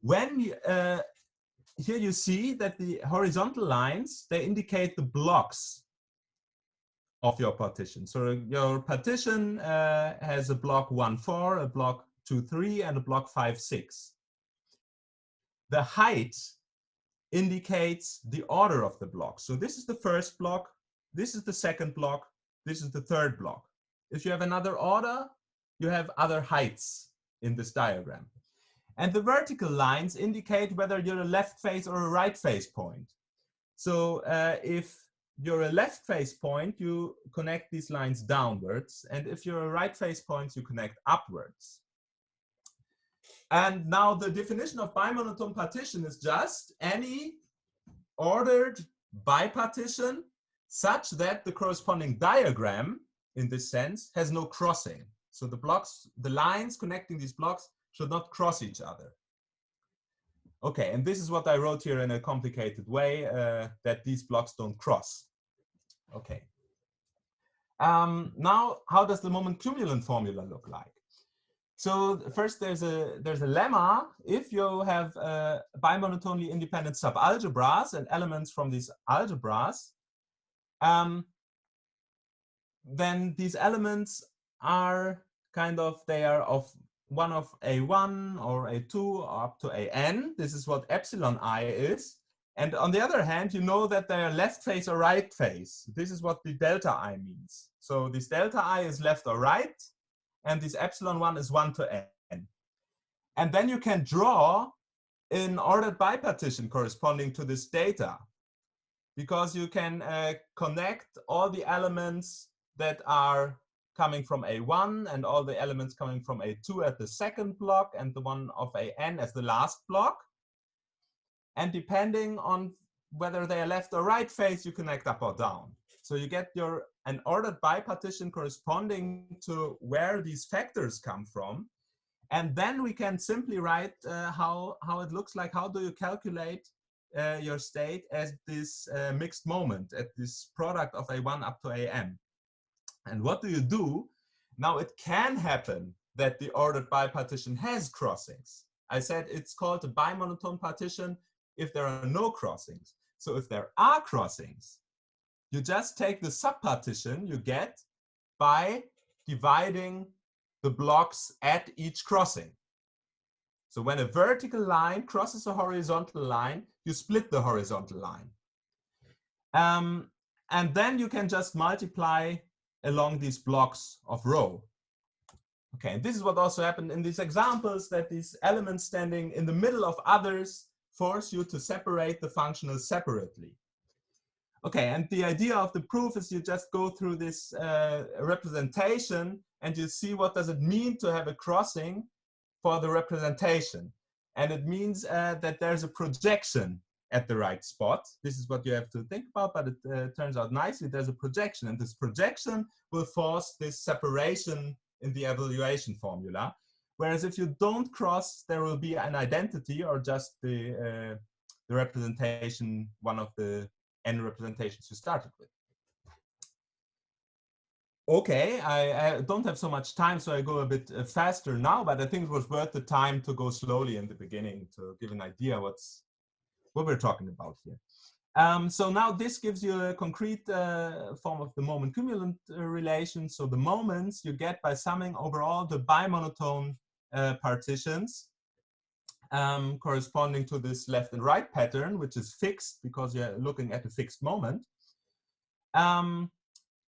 S1: When you, here you see that the horizontal lines, they indicate the blocks of your partition. So your partition has a block 1, 4, a block 2, 3, and a block 5, 6. The height indicates the order of the block. So this is the first block, this is the second block, this is the third block. If you have another order, you have other heights in this diagram. And the vertical lines indicate whether you're a left face or a right face point. So if you're a left face point, you connect these lines downwards. And if you're a right face point, you connect upwards. And now the definition of bimonotone partition is just any ordered bipartition such that the corresponding diagram, in this sense, has no crossing. So the blocks, the lines connecting these blocks should not cross each other. Okay, and this is what I wrote here in a complicated way, that these blocks don't cross. Okay. Now, how does the moment cumulant formula look like? So first, there's a lemma. If you have bimonotonely independent subalgebras and elements from these algebras, then these elements are kind of, they are of one of A1 or A2 or up to AN. This is what epsilon I is. And on the other hand, you know that they are left face or right face. This is what the delta I means. So this delta I is left or right, and this epsilon 1 is 1 to n. And then you can draw an ordered bipartition corresponding to this data, because you can connect all the elements that are coming from A1 and all the elements coming from A2 at the second block and the one of AN as the last block. And depending on whether they are left or right face, you connect up or down. So you get an ordered bipartition corresponding to where these factors come from. And then we can simply write how it looks like. How do you calculate your state as this mixed moment, at this product of A1 up to AN? And what do you do? Now it can happen that the ordered bipartition has crossings. I said it's called a bimonotone partition if there are no crossings. So if there are crossings, you just take the subpartition you get by dividing the blocks at each crossing. So when a vertical line crosses a horizontal line, you split the horizontal line. And then you can just multiply along these blocks of row. Okay, and this is what also happened in these examples, that these elements standing in the middle of others force you to separate the functionals separately. Okay, and the idea of the proof is you just go through this representation and you see what does it mean to have a crossing for the representation. And it means that there's a projection at the right spot. This is what you have to think about, but it turns out nicely. There's a projection, and this projection will force this separation in the evaluation formula. Whereas if you don't cross, there will be an identity, or just the representation, one of the n representations you started with. Okay, I don't have so much time, so I go a bit faster now, but I think it was worth the time to go slowly in the beginning to give an idea what we're talking about here. So now this gives you a concrete form of the moment-cumulant relation. So the moments you get by summing over all the bimonotone partitions corresponding to this left and right pattern, which is fixed because you're looking at a fixed moment.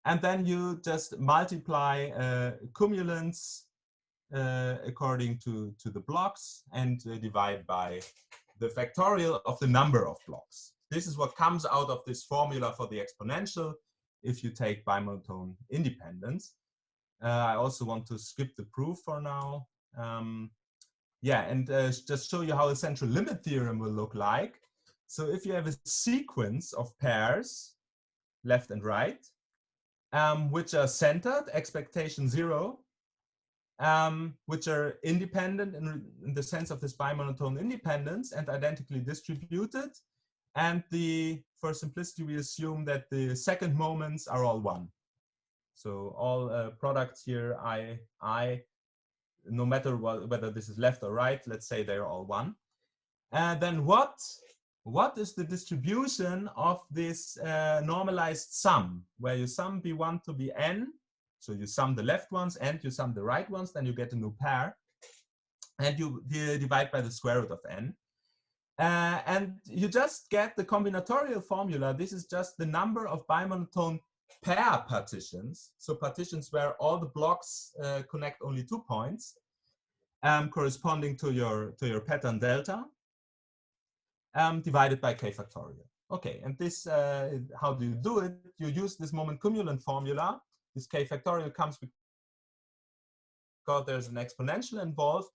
S1: And then you just multiply cumulants according to the blocks and divide by the factorial of the number of blocks. This is what comes out of this formula for the exponential if you take bimonotone independence. I also want to skip the proof for now. Yeah, and just show you how a central limit theorem will look like. So if you have a sequence of pairs, left and right, which are centered, expectation 0, which are independent in the sense of this bimonotone independence and identically distributed. And for simplicity, we assume that the second moments are all 1. So all products here, I, no matter whether this is left or right, let's say they're all 1. And then what is the distribution of this normalized sum, where you sum B1 to Bn? So you sum the left ones and you sum the right ones, then you get a new pair. And you divide by the square root of n. And you just get the combinatorial formula. This is just the number of bimonotone pair partitions. So partitions where all the blocks connect only 2 points, corresponding to your pattern delta, divided by k factorial. Okay, and this, how do you do it? You use this moment-cumulant formula. This k factorial comes because there's an exponential involved,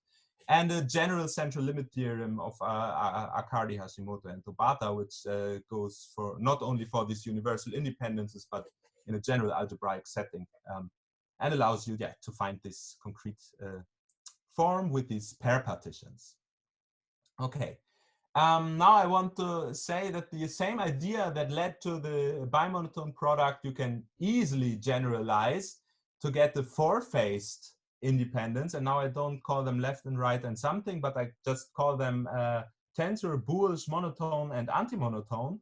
S1: and a general central limit theorem of Accardi, Hashimoto, and Tabata, which goes for not only for these universal independences, but in a general algebraic setting, and allows you to find this concrete form with these pair partitions. Okay, now I want to say that the same idea that led to the bimonotone product you can easily generalize to get the four-phased independence, and now I don't call them left and right and something, but I just call them tensor, bullish, monotone, and anti-monotone,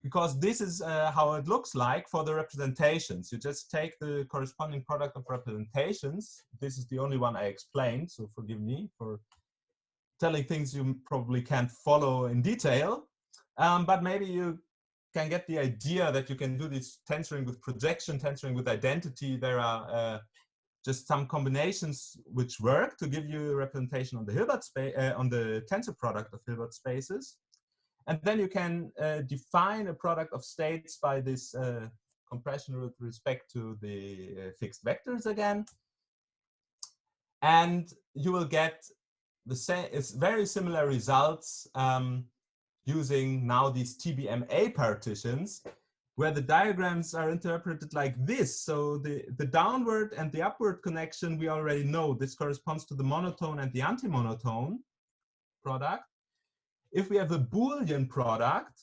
S1: because this is how it looks like for the representations. You just take the corresponding product of representations. This is the only one I explained, so forgive me for telling things you probably can't follow in detail, but maybe you can get the idea that you can do this tensoring with projection, tensoring with identity. There are just some combinations which work to give you a representation on the Hilbert space, on the tensor product of Hilbert spaces. And then you can define a product of states by this compression with respect to the fixed vectors again. And you will get the same, it's very similar results using now these TBMA partitions, where the diagrams are interpreted like this. So the downward and the upward connection, we already know this corresponds to the monotone and the anti-monotone product. If we have a Boolean product,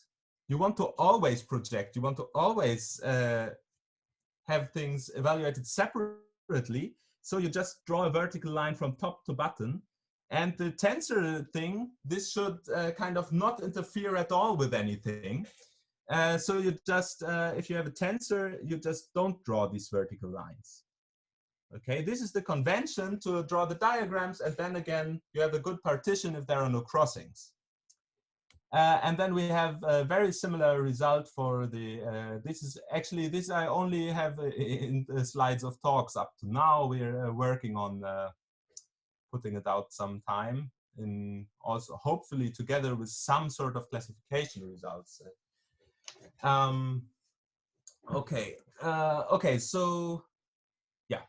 S1: you want to always project, you want to always have things evaluated separately. So you just draw a vertical line from top to bottom. And the tensor thing, this should kind of not interfere at all with anything. So you just, if you have a tensor, you just don't draw these vertical lines. Okay, this is the convention to draw the diagrams, and then again, you have a good partition if there are no crossings. And then we have a very similar result for the, this I only have in the slides of talks up to now. We're working on putting it out sometime, in also hopefully together with some sort of classification results. Okay, so yeah,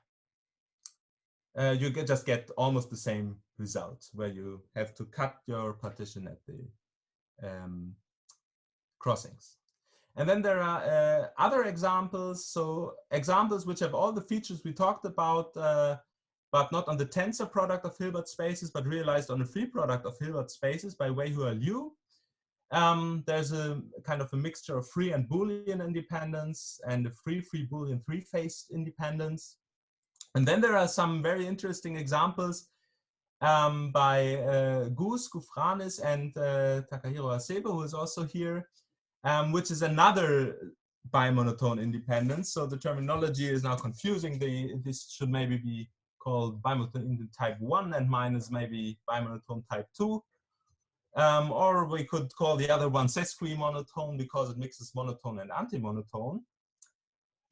S1: you just get almost the same result where you have to cut your partition at the crossings. And then there are other examples, so examples which have all the features we talked about, but not on the tensor product of Hilbert spaces, but realized on a free product of Hilbert spaces by Weihua Liu. There's a kind of a mixture of free and Boolean independence and a free Boolean three-phased independence. And then there are some very interesting examples by Gus, Gufranis, and Takahiro Hasebe, who is also here, which is another bimonotone independence. So the terminology is now confusing. This should maybe be called bimonotone type 1 and mine is maybe bimonotone type 2. Or we could call the other one sesquimonotone because it mixes monotone and antimonotone.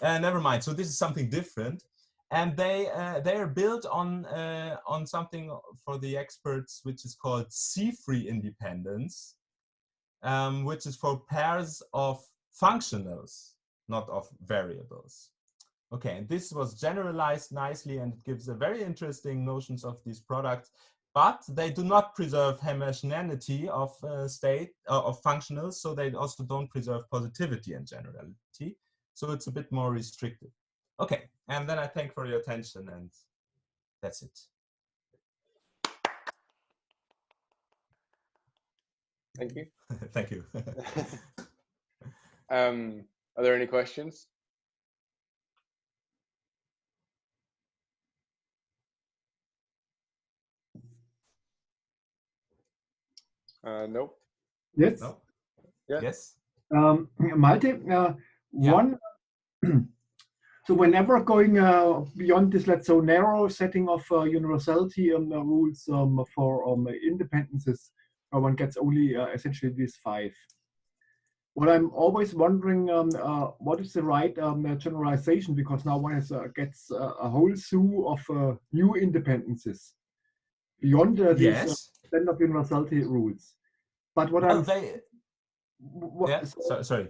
S1: Never mind. So this is something different. And they are built on something for the experts, which is called C-free independence, which is for pairs of functionals, not of variables. Okay, and this was generalized nicely, and it gives a very interesting notions of these products, but they do not preserve homogeneity of state of functionals, so they also don't preserve positivity and generality. So it's a bit more restricted. Okay, and then I thank for your attention, and that's it.
S2: Thank you.
S1: Thank you.
S2: Are there any questions? Nope.
S6: Yes.
S1: No?
S2: Yeah.
S1: Yes.
S6: Malte, one. So whenever going beyond this, let's say, narrow setting of universality rules for independences, one gets only essentially these 5. What I'm always wondering, what is the right generalization? Because now one gets a whole slew of new independences beyond these standard universality rules. But what
S1: sorry.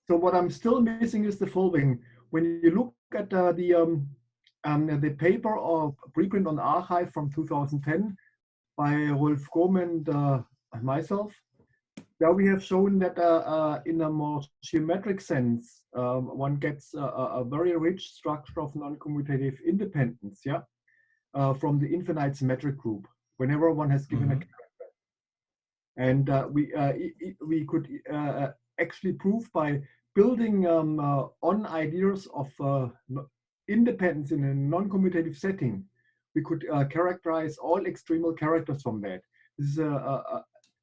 S6: So what I'm still missing is the following. When you look at the paper of preprint on archive from 2010 by Rolf Gohm and myself, there we have shown that in a more geometric sense, one gets a very rich structure of non-commutative independence, from the infinite symmetric group, whenever one has given a character. And we could actually prove by building on ideas of independence in a non-commutative setting, we could characterize all extremal characters from that. This is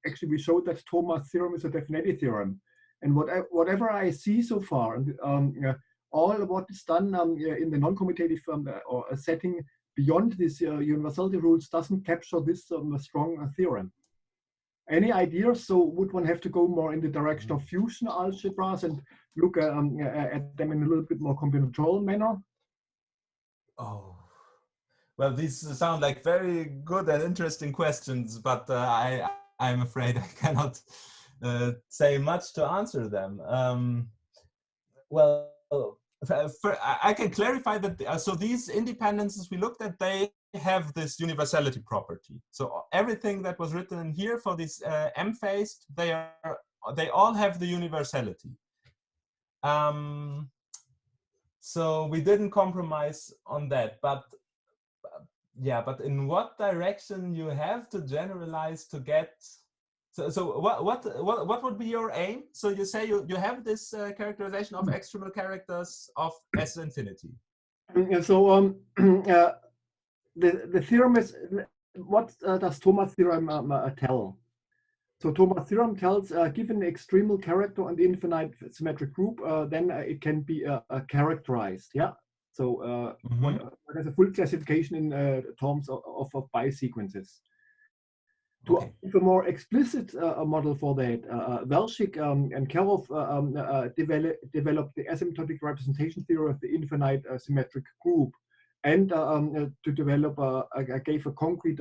S6: actually, we showed that Thomas' theorem is a definite theorem. And whatever I see so far, all what is done in the non-commutative or a setting beyond these universality rules doesn't capture this strong theorem. Any ideas? So would one have to go more in the direction of fusion algebras and look at them in a little bit more combinatorial manner?
S1: Oh, well, these sound like very good and interesting questions, but I'm afraid I cannot say much to answer them. Well, I can clarify that. So these independences we looked at, they have this universality property. So everything that was written in here for this M-phased, they all have the universality. So we didn't compromise on that, but yeah, but in what direction you have to generalize to get? So what would be your aim? So you say you have this characterization of extremal characters of S infinity.
S6: So the theorem is, what does Thomas' theorem tell? So Thomas' theorem tells, given an extremal character on the infinite symmetric group, then it can be characterized. Yeah. So there's a full classification in terms of bisequences. To
S1: Okay.
S6: give a more explicit model for that, Welschik and Gerhold developed the asymptotic representation theory of the infinite symmetric group, and to develop gave a concrete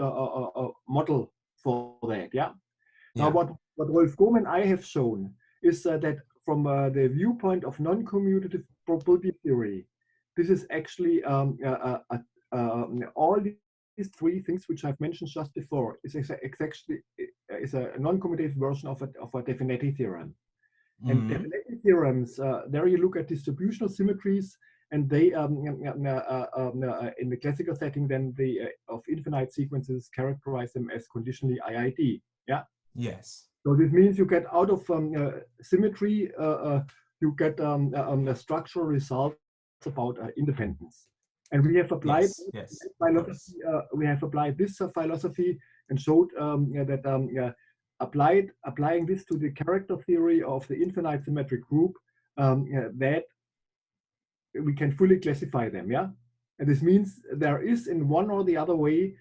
S6: model for that. Yeah. Now, what Rolf Gohm and I have shown is that from the viewpoint of non-commutative probability theory, this is actually all these three things which I've mentioned just before is actually is a non-commutative version of a Definetti theorem. And Definetti theorems, there you look at distributional symmetries, and they in the classical setting, then the of infinite sequences characterize them as conditionally IID. Yeah.
S1: Yes.
S6: So this means you get out of symmetry, you get a structural result about independence. And we have applied philosophy. We have applied this philosophy and showed that applying this to the character theory of the infinite symmetric group, that we can fully classify them. Yeah, and this means there is in one or the other way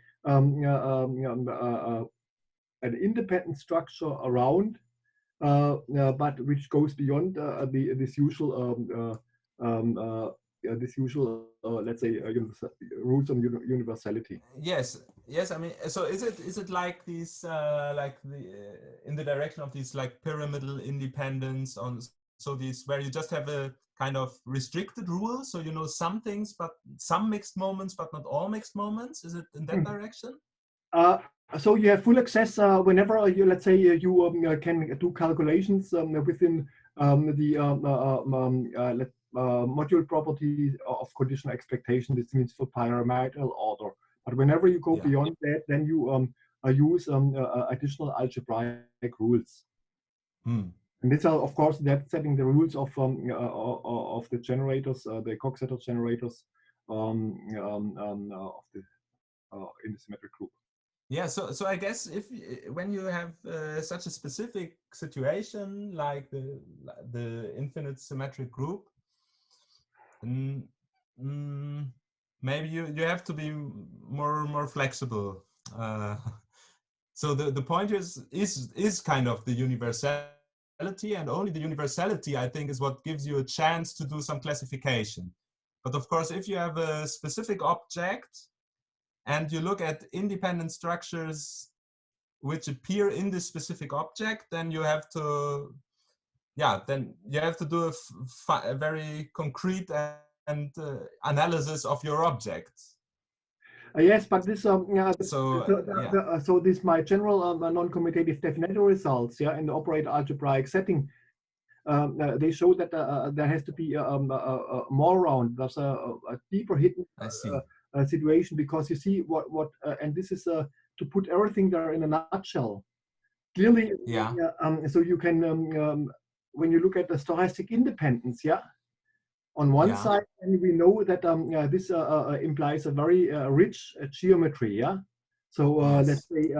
S6: an independent structure around, but which goes beyond this usual let's say rules on universality.
S1: Yes, yes. I mean, so is it like these like the in the direction of these like pyramidal independence on, so these where you just have a kind of restricted rule, so you know some things, but some mixed moments, but not all mixed moments. Is it in that direction?
S6: So you have full access whenever you, let's say, you can do calculations within the module property of conditional expectation. This means for pyramidal order. But whenever you go beyond that, then you use additional algebraic rules. And these are, of course, that setting the rules of the generators, the Coxeter generators of the in the symmetric group.
S1: Yeah, so I guess if when you have such a specific situation like the infinite symmetric group, maybe you have to be more flexible. So the point is kind of the universality, and only the universality, I think, is what gives you a chance to do some classification. But of course, if you have a specific object and you look at independent structures which appear in this specific object, then you have to, then you have to do a very concrete and analysis of your object.
S6: Yes, but this so this my general non-commutative Definetti results, in the operator algebraic setting, they show that there has to be more round. There's a deeper hidden situation, because you see what and this is to put everything there in a nutshell. Clearly, so you can when you look at the stochastic independence, on one side, and we know that this implies a very rich geometry, So let's say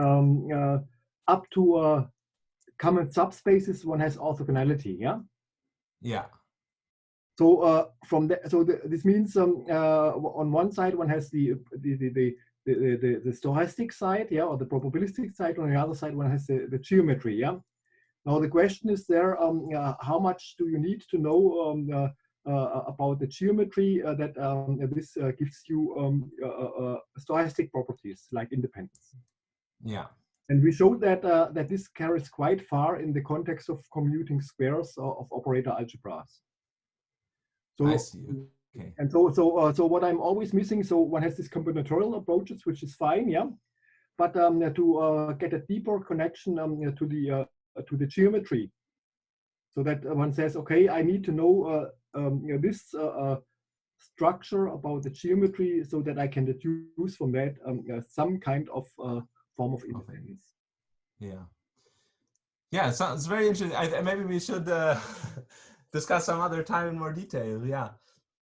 S6: up to common subspaces, one has orthogonality, So from that, so this means on one side one has the stochastic side, or the probabilistic side. On the other side, one has the geometry, Now the question is there: how much do you need to know about the geometry that this gives you stochastic properties like independence? And we showed that that this carries quite far in the context of commuting squares of operator algebras. So,
S1: I see. Okay.
S6: And so what I'm always missing, so one has these combinatorial approaches, which is fine, but to get a deeper connection to the geometry, so that one says, okay, I need to know this structure about the geometry, so that I can deduce from that some kind of form of independence.
S1: Yeah, sounds very interesting. Maybe we should discuss some other time in more detail.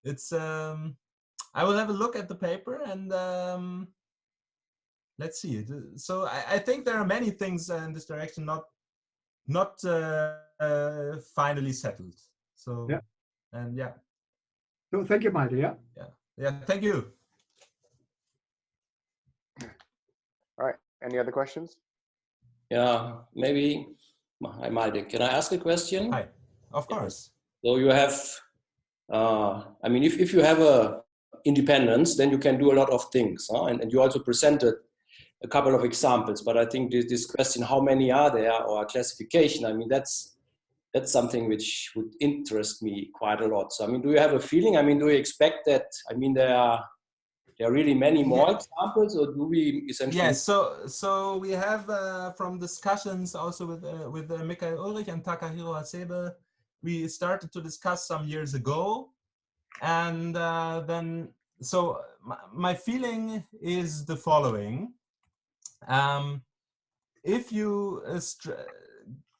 S1: It's I will have a look at the paper, and let's see. So I think there are many things in this direction not finally settled. So and
S6: So thank you, Malte.
S1: Thank you.
S2: All right. Any other questions?
S3: Yeah, maybe. Hi, Malte. Can I ask a question?
S1: Hi, of course.
S3: So you have, I mean, if you have a independence, then you can do a lot of things. Huh? And you also presented a couple of examples, but I think this question, how many are there, or classification, I mean, that's something which would interest me quite a lot. So, I mean, do you have a feeling? I mean, do you expect that? I mean, there are really many more examples, or do we essentially?
S1: Yes. So we have from discussions also with Michael Ulrich and Takahiro Hasebe, we started to discuss some years ago, and then so my feeling is the following: if you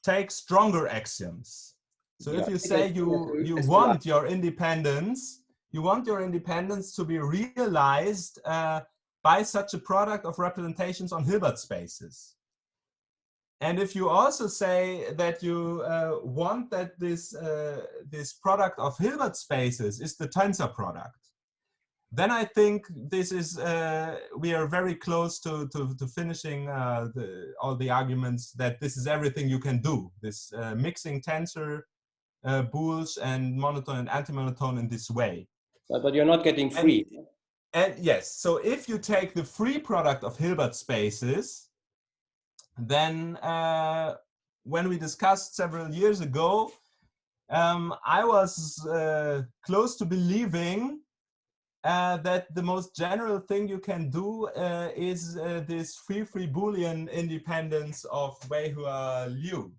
S1: take stronger axioms, so if you say you want your independence. You want your independence to be realized by such a product of representations on Hilbert spaces. And if you also say that you want that this product of Hilbert spaces is the tensor product, then I think this is we are very close to finishing all the arguments that this is everything you can do. This mixing tensor bools and monotone and anti-monotone in this way.
S3: But you're not getting free.
S1: And yes, so if you take the free product of Hilbert spaces, then when we discussed several years ago, I was close to believing that the most general thing you can do is this free Boolean independence of Weihua Liu.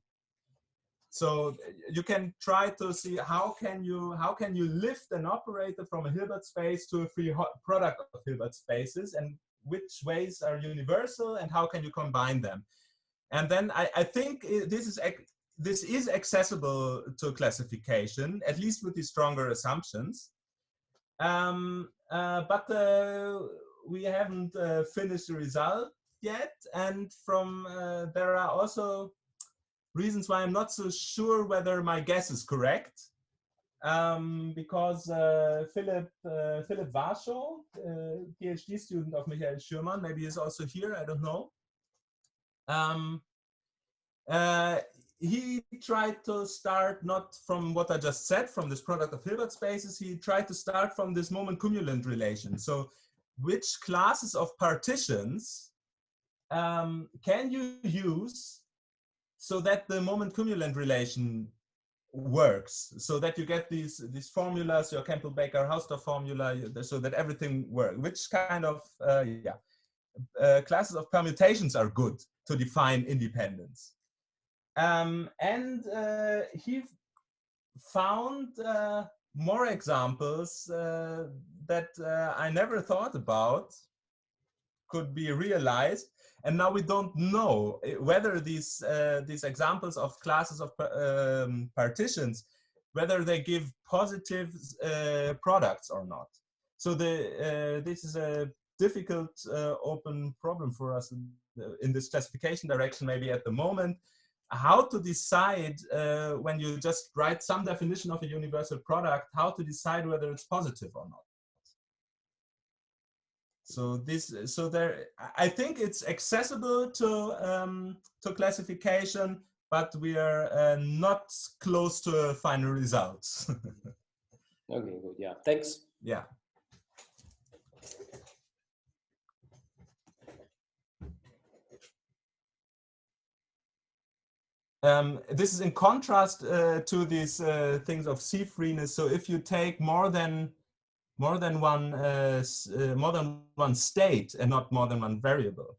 S1: So you can try to see how can you lift an operator from a Hilbert space to a free product of Hilbert spaces, and which ways are universal and how can you combine them. And then I think this is accessible to classification, at least with the stronger assumptions. But we haven't finished the result yet, and from there are also reasons why I'm not so sure whether my guess is correct, because Philip Warschau, PhD student of Manzel and Schürmann, maybe is also here, I don't know. He tried to start not from what I just said, from this product of Hilbert spaces, he tried to start from this moment cumulant relation. So which classes of partitions can you use so that the moment cumulant relation works, so that you get these formulas, your Campbell-Baker-Hausdorff formula, so that everything works. Which kind of classes of permutations are good to define independence? And he found more examples that I never thought about could be realized. And now we don't know whether these examples of classes of partitions, whether they give positive products or not. So this is a difficult open problem for us in this classification direction, maybe at the moment, how to decide when you just write some definition of a universal product, how to decide whether it's positive or not. So there, I think it's accessible to classification, but we are not close to final results.
S3: Okay, good. Yeah, thanks.
S1: Yeah. This is in contrast to these things of C-freeness. So if you take more than one state and not more than one variable,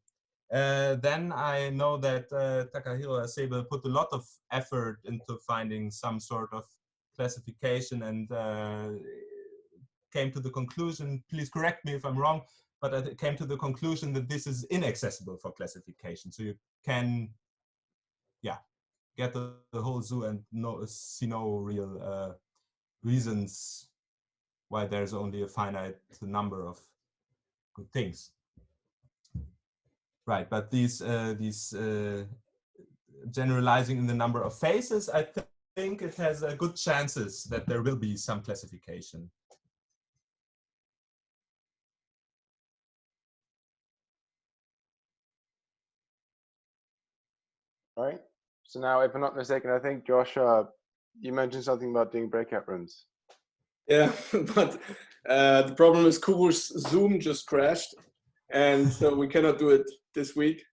S1: then I know that Takahiro Hasebe put a lot of effort into finding some sort of classification and came to the conclusion, please correct me if I'm wrong, but I came to the conclusion that this is inaccessible for classification. So you can, yeah, get the whole zoo and see no real reasons why there's only a finite number of good things. Right, but these generalizing in the number of phases, I think it has good chances that there will be some classification.
S2: All right. So now, if I'm not mistaken, I think Josh, you mentioned something about doing breakout rooms.
S5: Yeah, but the problem is Kubu's Zoom just crashed, and so we cannot do it this week.